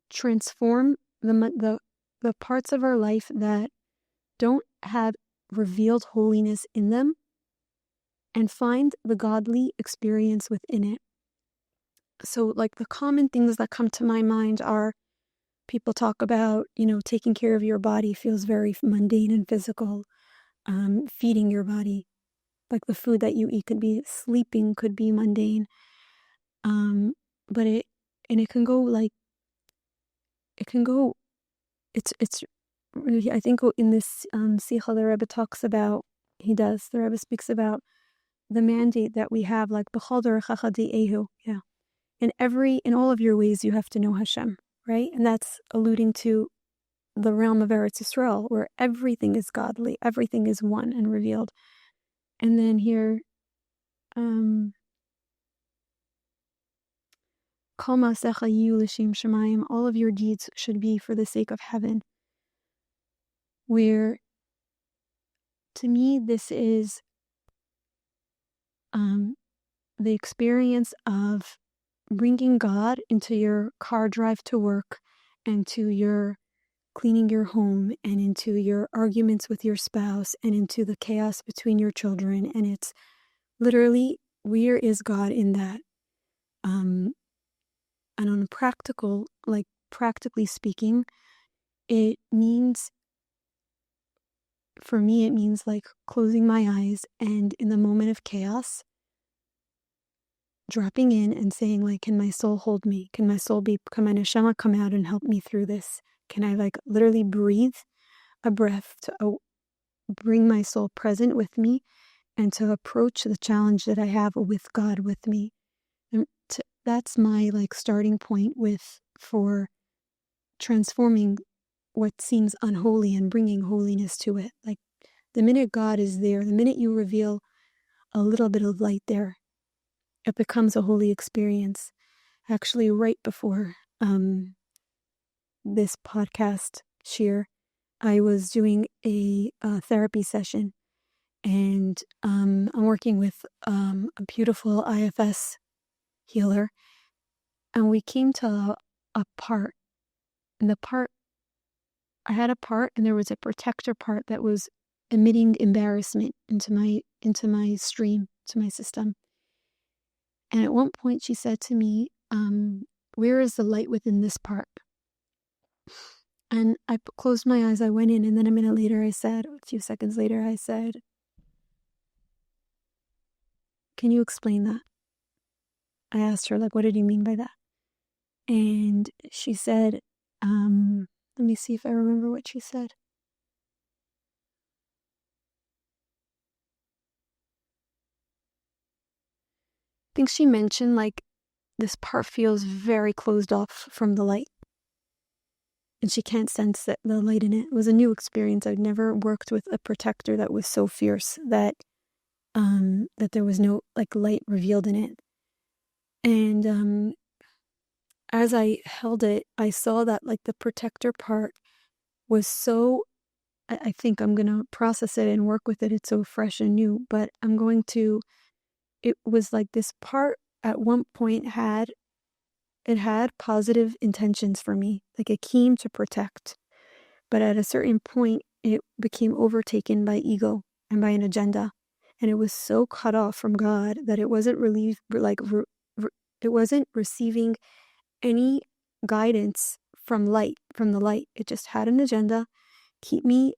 transform the parts of our life that don't have revealed holiness in them and find the godly experience within it. So, like, the common things that come to my mind are people talk about, taking care of your body feels very mundane and physical. Feeding your body, like the food that you eat could be, sleeping could be mundane. But it can go it's really, I think in this Sikha the Rebbe talks about, the Rebbe speaks about the mandate that we have, like b'chol derechecha de'ehu, in all of your ways you have to know Hashem, right? And that's alluding to the realm of Eretz Yisrael, where everything is godly, everything is one and revealed. And then here, Kol ma'asecha yihu l'shem shamayim, all of your deeds should be for the sake of heaven. Where, to me, this is the experience of bringing God into your car drive to work, and to your cleaning your home, and into your arguments with your spouse, and into the chaos between your children. And it's literally, where is God in that? And on a practically speaking, it means, for me, it means like closing my eyes and in the moment of chaos, dropping in and saying, like, can my soul hold me? Can my neshama come out and help me through this? Can I literally breathe a breath to bring my soul present with me and to approach the challenge that I have with God with me? And that's my starting point for transforming what seems unholy and bringing holiness to it. Like, the minute God is there, the minute you reveal a little bit of light there, it becomes a holy experience. Actually, right before this podcast shir, I was doing a therapy session, and I'm working with a beautiful IFS healer, and we came to a part. And I had a part, and there was a protector part that was emitting embarrassment into my stream. to my system. And at one point she said to me, where is the light within this part? And I closed my eyes, I went in, and then a few seconds later, I said, can you explain that? I asked her, like, what did you mean by that? And she said, let me see if I remember what she said. I think she mentioned, like, this part feels very closed off from the light. And she can't sense the light in it. It was a new experience. I'd never worked with a protector that was so fierce that there was no, like, light revealed in it. And as I held it, I saw that, like, the protector part was so, I think I'm going to process it and work with it. It's so fresh and new, but it was like this part at one point had positive intentions for me. Like, it came to protect. But at a certain point, it became overtaken by ego and by an agenda. And it was so cut off from God that it wasn't it wasn't receiving any guidance from the light. It just had an agenda, keep me,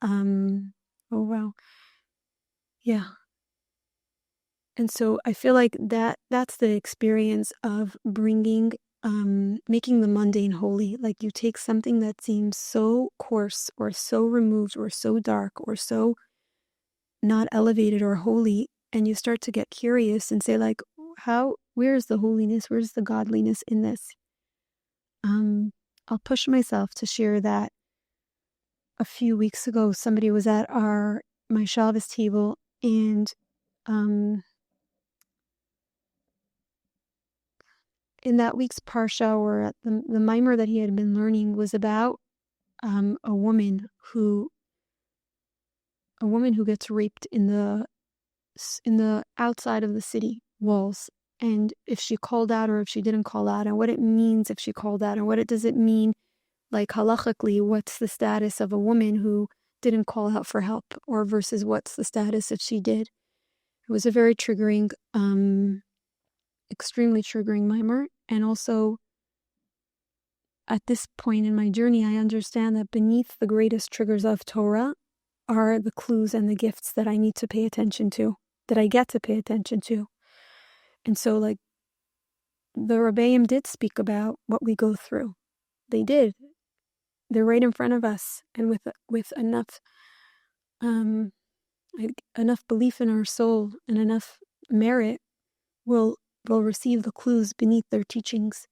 oh wow. Yeah. And so I feel like that's the experience of bringing, making the mundane holy. Like, you take something that seems so coarse or so removed or so dark or so not elevated or holy, and you start to get curious and say, like, where's the holiness? Where's the godliness in this? I'll push myself to share that a few weeks ago, somebody was at my Shabbos table, and in that week's parsha, or the mimer that he had been learning, was about a woman who gets raped in the outside of the city walls, and if she called out or if she didn't call out, and what it means if she called out, and what does it mean, like, halachically, what's the status of a woman who didn't call out for help, or versus what's the status if she did. It was a very triggering, extremely triggering mimer. And also, at this point in my journey, I understand that beneath the greatest triggers of Torah are the clues and the gifts that I need to pay attention to, that I get to pay attention to. And so, like, the Rebbeim did speak about what we go through. They did. They're right in front of us, and with enough belief in our soul and enough merit, we'll receive the clues beneath their teachings.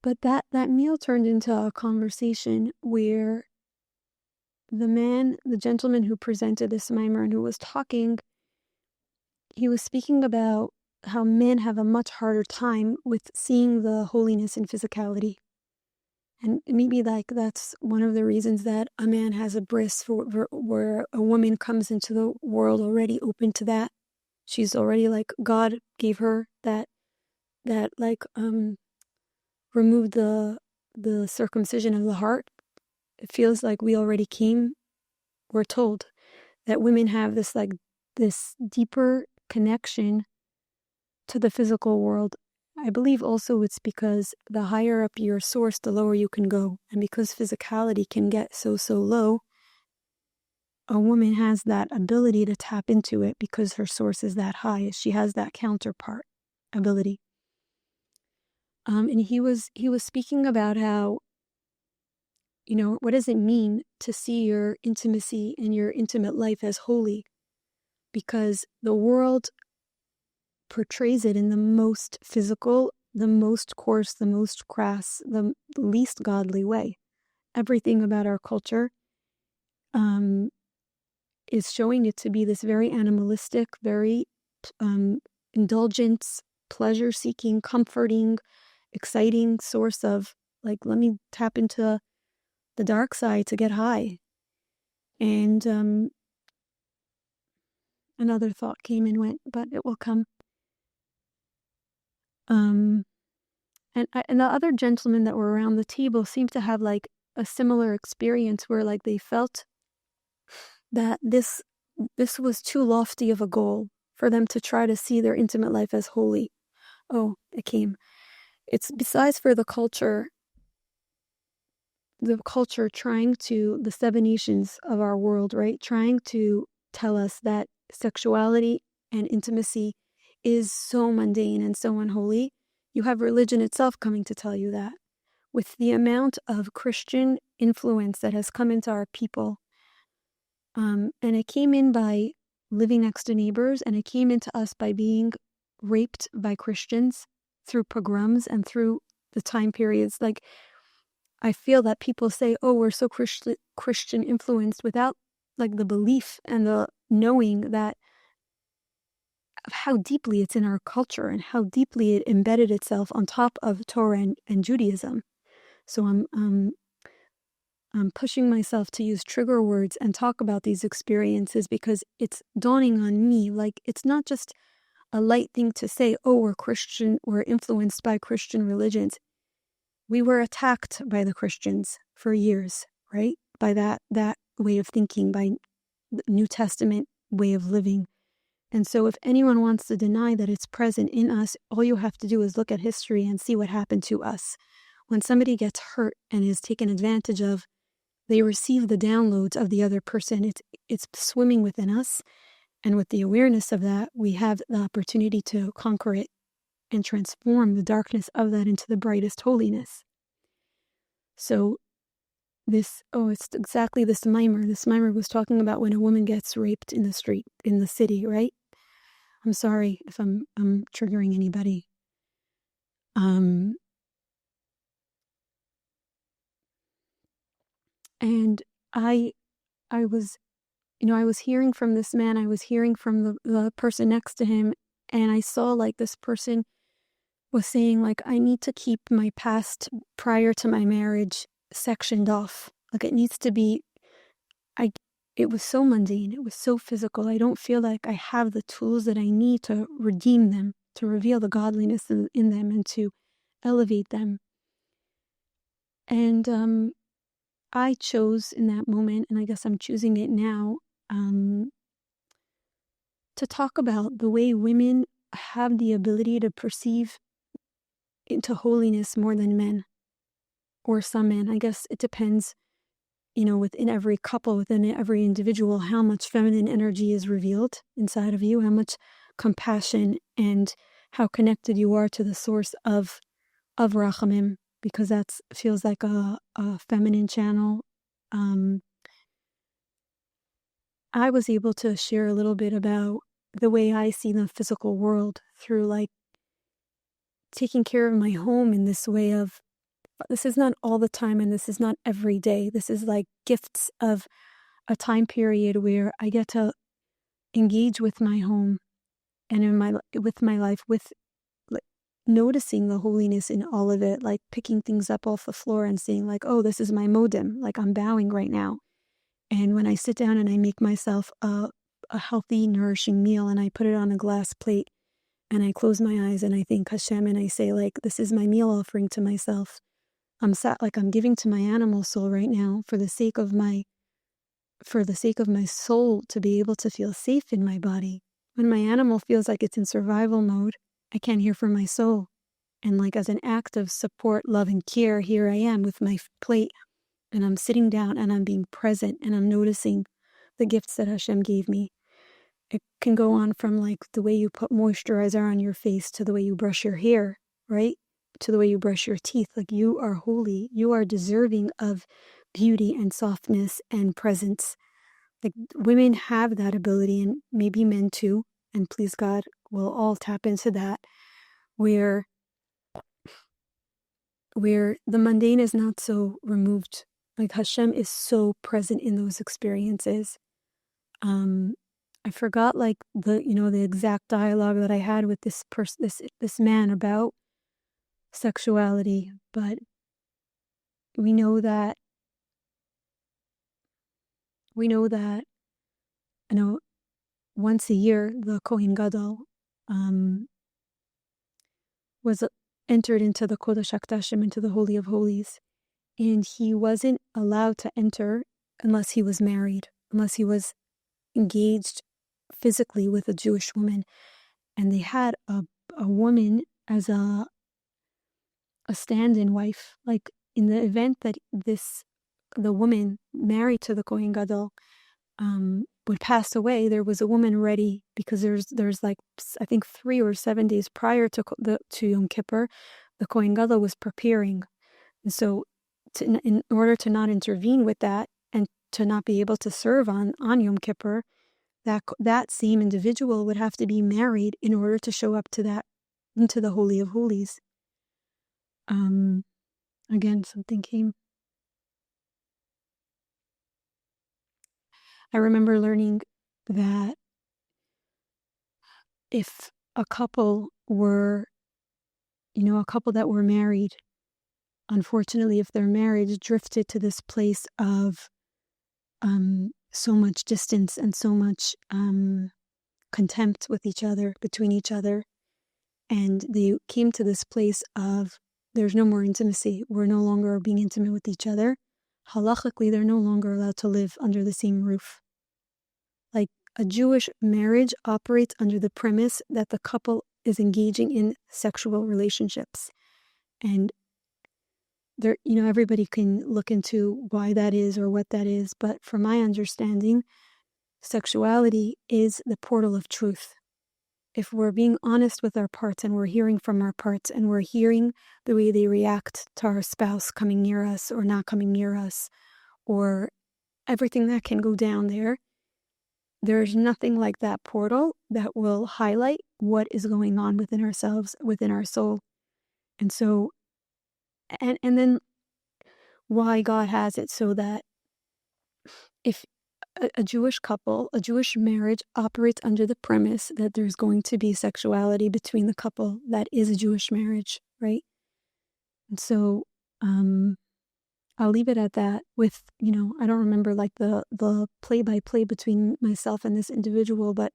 But that meal turned into a conversation where the gentleman who presented this mimer and who was talking, he was speaking about how men have a much harder time with seeing the holiness in physicality. And maybe, like, that's one of the reasons that a man has a bris where a woman comes into the world already open to that. She's already, like, God gave her that like, removed the circumcision of the heart. It feels like we already came. We're told that women have this deeper connection to the physical world. I believe also it's because the higher up your source, the lower you can go. And because physicality can get so low, a woman has that ability to tap into it because her source is that high. She has that counterpart ability. And he was speaking about how, what does it mean to see your intimacy and your intimate life as holy? Because the world portrays it in the most physical, the most coarse, the most crass, the least godly way. Everything about our culture is showing it to be this very animalistic, very indulgent, pleasure-seeking, comforting, exciting source of, like, let me tap into the dark side to get high. And another thought came and went, but it will come. And the other gentlemen that were around the table seemed to have, like, a similar experience where, like, they felt that this was too lofty of a goal. for them to try to see their intimate life as holy. Oh, it came. It's besides for the culture trying to, the 7 nations of our world, right? Trying to tell us that sexuality and intimacy is so mundane and so unholy. You have religion itself coming to tell you that. With the amount of Christian influence that has come into our people, and it came in by living next to neighbors, and it came into us by being raped by Christians through pogroms and through the time periods. Like, I feel that people say, oh, we're so Christian influenced, without like the belief and the knowing that of how deeply it's in our culture and how deeply it embedded itself on top of Torah and Judaism. So I'm pushing myself to use trigger words and talk about these experiences because it's dawning on me, like, it's not just a light thing to say, oh, we're Christian, we're influenced by Christian religions. We were attacked by the Christians for years, right? By that way of thinking, by the New Testament way of living. And so if anyone wants to deny that it's present in us, all you have to do is look at history and see what happened to us. When somebody gets hurt and is taken advantage of, they receive the downloads of the other person. It's swimming within us. And with the awareness of that, we have the opportunity to conquer it and transform the darkness of that into the brightest holiness. So it's exactly this mimer. This mimer was talking about when a woman gets raped in the street, in the city, right? I'm sorry if I'm triggering anybody. And I was hearing from this man, I was hearing from the person next to him, and I saw like this person was saying like, I need to keep my past prior to my marriage sectioned off. Like, it needs to be, it was so mundane, it was so physical. I don't feel like I have the tools that I need to redeem them, to reveal the godliness in them and to elevate them. And I chose in that moment, and I guess I'm choosing it now, to talk about the way women have the ability to perceive into holiness more than men, or some men. I guess it depends, within every couple, within every individual, how much feminine energy is revealed inside of you, how much compassion, and how connected you are to the source of rachamim, because that feels like a feminine channel. I was able to share a little bit about the way I see the physical world through like taking care of my home in this way of, this is not all the time and this is not every day. This is like gifts of a time period where I get to engage with my home and with my life, with like noticing the holiness in all of it, like picking things up off the floor and saying like, oh, this is my modem, like I'm bowing right now. And when I sit down and I make myself a healthy, nourishing meal and I put it on a glass plate and I close my eyes and I thank Hashem and I say like, this is my meal offering to myself. I'm giving to my animal soul right now for the sake of my soul to be able to feel safe in my body. When my animal feels like it's in survival mode, I can't hear from my soul. And like as an act of support, love, and care, here I am with my plate. And I'm sitting down and I'm being present and I'm noticing the gifts that Hashem gave me. It can go on from like the way you put moisturizer on your face to the way you brush your hair, right? To the way you brush your teeth. Like, you are holy. You are deserving of beauty and softness and presence. Like, women have that ability, and maybe men too. And please God, we'll all tap into that, where the mundane is not so removed. Like, Hashem is so present in those experiences. I forgot like the exact dialogue that I had with this man about sexuality, but we know that once a year the Kohen Gadol was entered into the Kodesh HaKodashim, into the Holy of Holies, and he wasn't allowed to enter unless he was married, unless he was engaged physically with a Jewish woman, and they had a woman as a stand-in wife. Like in the event that the woman married to the Kohen Gadol would pass away, there was a woman ready, because there's like, I think 3 or 7 days prior to Yom Kippur, the Kohen Gadol was preparing. And so in order to not intervene with that and to not be able to serve on Yom Kippur, that same individual would have to be married in order to show up to that, into the Holy of Holies. Again, something came. I remember learning that if a couple were, a couple that were married, unfortunately, if their marriage drifted to this place of so much distance and so much contempt with each other, between each other, and they came to this place of there's no more intimacy, we're no longer being intimate with each other, halachically, they're no longer allowed to live under the same roof. Like, a Jewish marriage operates under the premise that the couple is engaging in sexual relationships. And there, everybody can look into why that is or what that is. But from my understanding, sexuality is the portal of truth. If we're being honest with our parts and we're hearing from our parts and we're hearing the way they react to our spouse coming near us or not coming near us, or everything that can go down there, there's nothing like that portal that will highlight what is going on within ourselves, within our soul. And so, and then why God has it so that if a Jewish couple, a Jewish marriage operates under the premise that there's going to be sexuality between the couple, that is a Jewish marriage, right? And so, I'll leave it at that with, I don't remember like the play-by-play between myself and this individual, but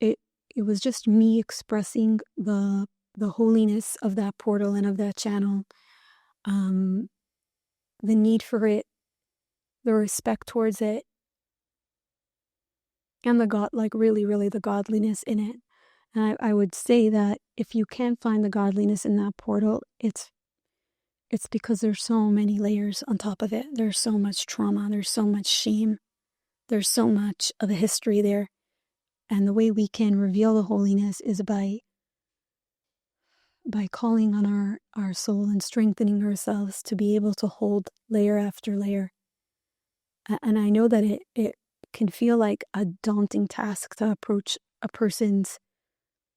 it was just me expressing the holiness of that portal and of that channel, the need for it, the respect towards it, and the God, like really, really the godliness in it. And I would say that if you can't find the godliness in that portal, it's because there's so many layers on top of it. There's so much trauma. There's so much shame. There's so much of a history there. And the way we can reveal the holiness is by calling on our soul and strengthening ourselves to be able to hold layer after layer. And I know that it can feel like a daunting task to approach a person's,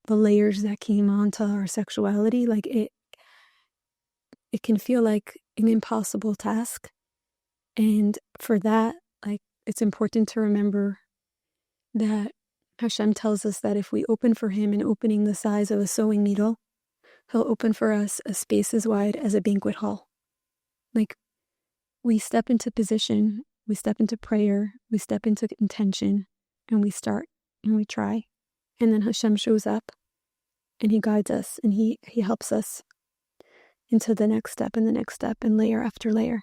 the layers that came onto our sexuality. Like it can feel like an impossible task. And for that, like, it's important to remember that Hashem tells us that if we open for him in opening the size of a sewing needle, he'll open for us a space as wide as a banquet hall. Like, we step into position, we step into prayer, we step into intention, and we start and we try. And then Hashem shows up and he guides us and he helps us into the next step and the next step and layer after layer.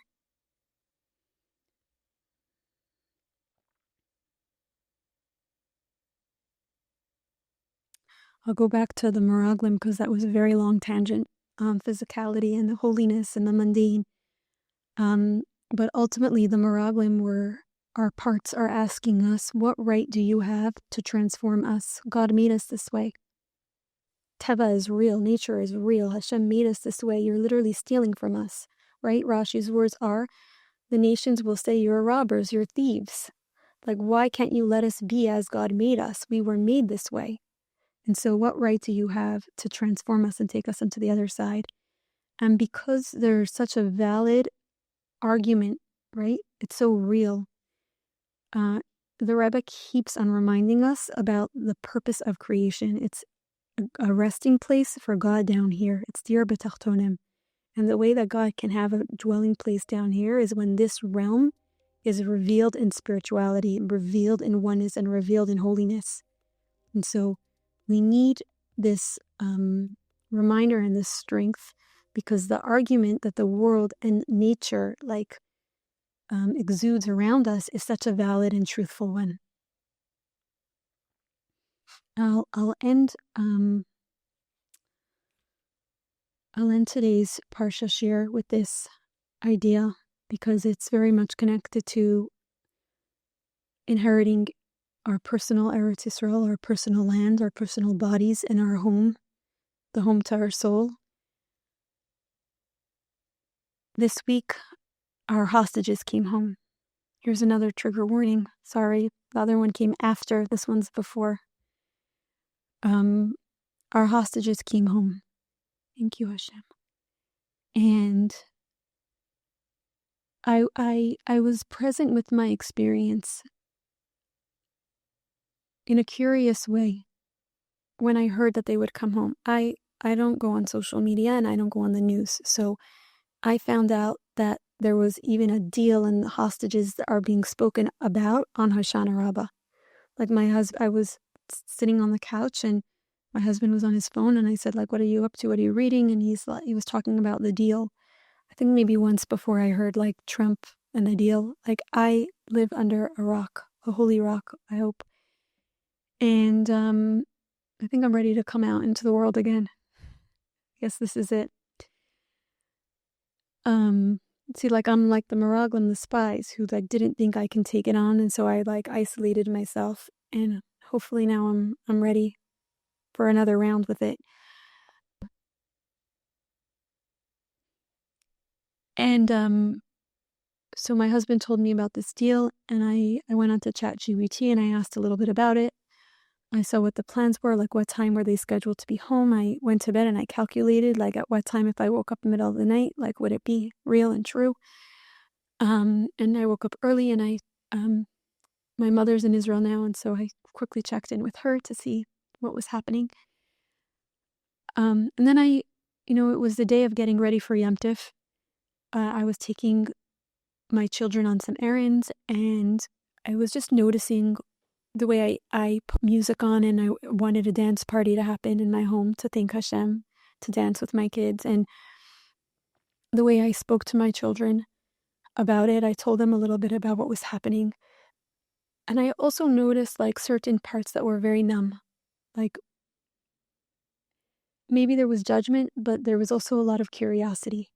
I'll go back to the Meraglim because that was a very long tangent on physicality and the holiness and the mundane. But ultimately, the Meraglim were, our parts are asking us, what right do you have to transform us? God made us this way. Teva is real. Nature is real. Hashem made us this way. You're literally stealing from us, right? Rashi's words are, the nations will say you're robbers, you're thieves. Like, why can't you let us be as God made us? We were made this way. And so what right do you have to transform us and take us into the other side? And because there's such a valid argument, right? It's so real. The Rebbe keeps on reminding us about the purpose of creation. It's a resting place for God down here. It's dir b'tachtonim. And the way that God can have a dwelling place down here is when this realm is revealed in spirituality, revealed in oneness, and revealed in holiness. And so we need this reminder and this strength, because the argument that the world and nature exudes around us is such a valid and truthful one. I'll end today's Parsha shir with this idea because it's very much connected to inheriting our personal Eretz Yisrael, our personal land, our personal bodies, and our home, the home to our soul. This week, our hostages came home. Here's another trigger warning. Sorry, the other one came after. This one's before. Our hostages came home. Thank you, Hashem. And I was present with my experience in a curious way when I heard that they would come home. I don't go on social media and I don't go on the news. So I found out that there was even a deal and the hostages that are being spoken about on Hoshana Rabbah. Like I was sitting on the couch and my husband was on his phone and I said, like, what are you up to? What are you reading? And he was talking about the deal. I think maybe once before I heard like Trump and the deal. Like I live under a rock, a holy rock, I hope. And I think I'm ready to come out into the world again. I guess this is it. See, like I'm like the Meraglim, the spies, who like didn't think I can take it on, and so I like isolated myself. And hopefully now I'm ready for another round with it. And so my husband told me about this deal, and I went on to ChatGPT and I asked a little bit about it. I saw what the plans were, like what time were they scheduled to be home. I went to bed and I calculated like at what time if I woke up in the middle of the night, like would it be real and true? And I woke up early and my mother's in Israel now, and so I quickly checked in with her to see what was happening. And then it was the day of getting ready for Yom Tif. I was taking my children on some errands and I was just noticing the way I put music on, and I wanted a dance party to happen in my home to thank Hashem, to dance with my kids. And the way I spoke to my children about it, I told them a little bit about what was happening. And I also noticed like certain parts that were very numb. Like maybe there was judgment, but there was also a lot of curiosity.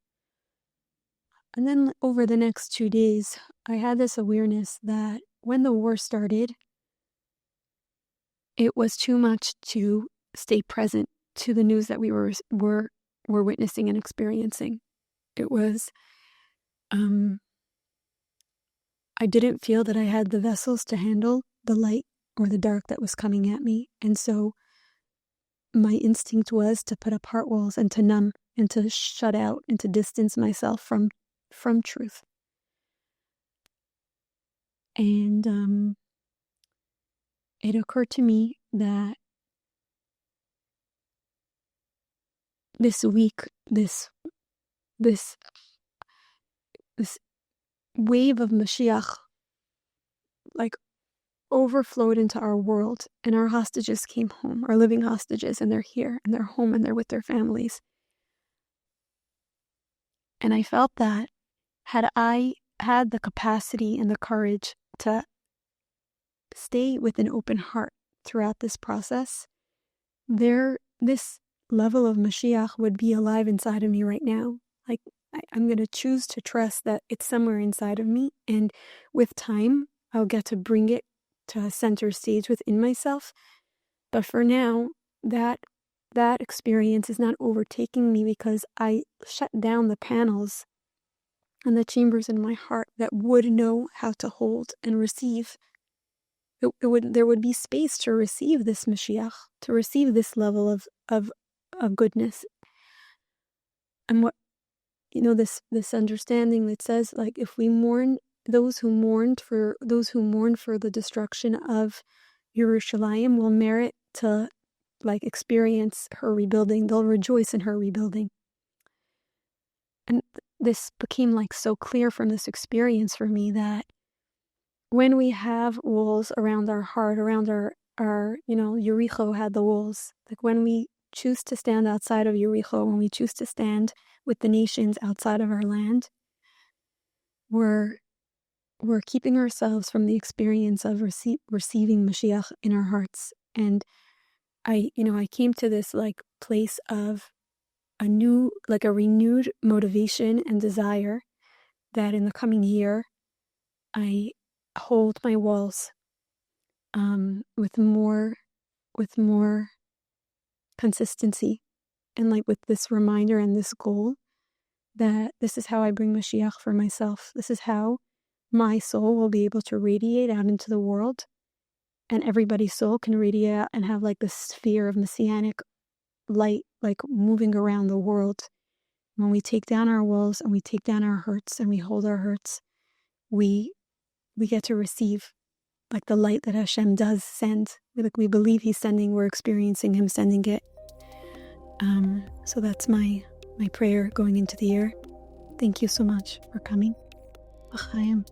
And then over the next 2 days, I had this awareness that when the war started, it was too much to stay present to the news that we were witnessing and experiencing. It was, I didn't feel that I had the vessels to handle the light or the dark that was coming at me. And so my instinct was to put up heart walls and to numb and to shut out and to distance myself from truth. And it occurred to me that this week, this wave of Mashiach like overflowed into our world, and our hostages came home, our living hostages, and they're here and they're home and they're with their families. And I felt that had I had the capacity and the courage to stay with an open heart throughout this process, this level of Mashiach would be alive inside of me right now. Like I'm going to choose to trust that it's somewhere inside of me, and with time, I'll get to bring it to a center stage within myself. But for now, that experience is not overtaking me because I shut down the panels and the chambers in my heart that would know how to hold and receive. There would be space to receive this Mashiach, to receive this level of goodness. And what, this understanding that says, like, if we mourn those who mourn for the destruction of Yerushalayim will merit to like experience her rebuilding. They'll rejoice in her rebuilding. And this became like so clear from this experience for me that when we have walls around our heart, around our Yericho had the walls. Like when we choose to stand outside of Yericho, when we choose to stand with the nations outside of our land, we're keeping ourselves from the experience of receiving Mashiach in our hearts. And I came to this like place of a renewed motivation and desire that in the coming year I hold my walls with more consistency, and like with this reminder and this goal that this is how I bring Mashiach for myself. This is how my soul will be able to radiate out into the world, and everybody's soul can radiate out and have like this sphere of messianic light like moving around the world. When we take down our walls and we take down our hurts and we hold our hurts, we get to receive like the light that Hashem does send. We believe He's sending, we're experiencing Him sending it. So that's my prayer going into the year. Thank you so much for coming. L'chaim.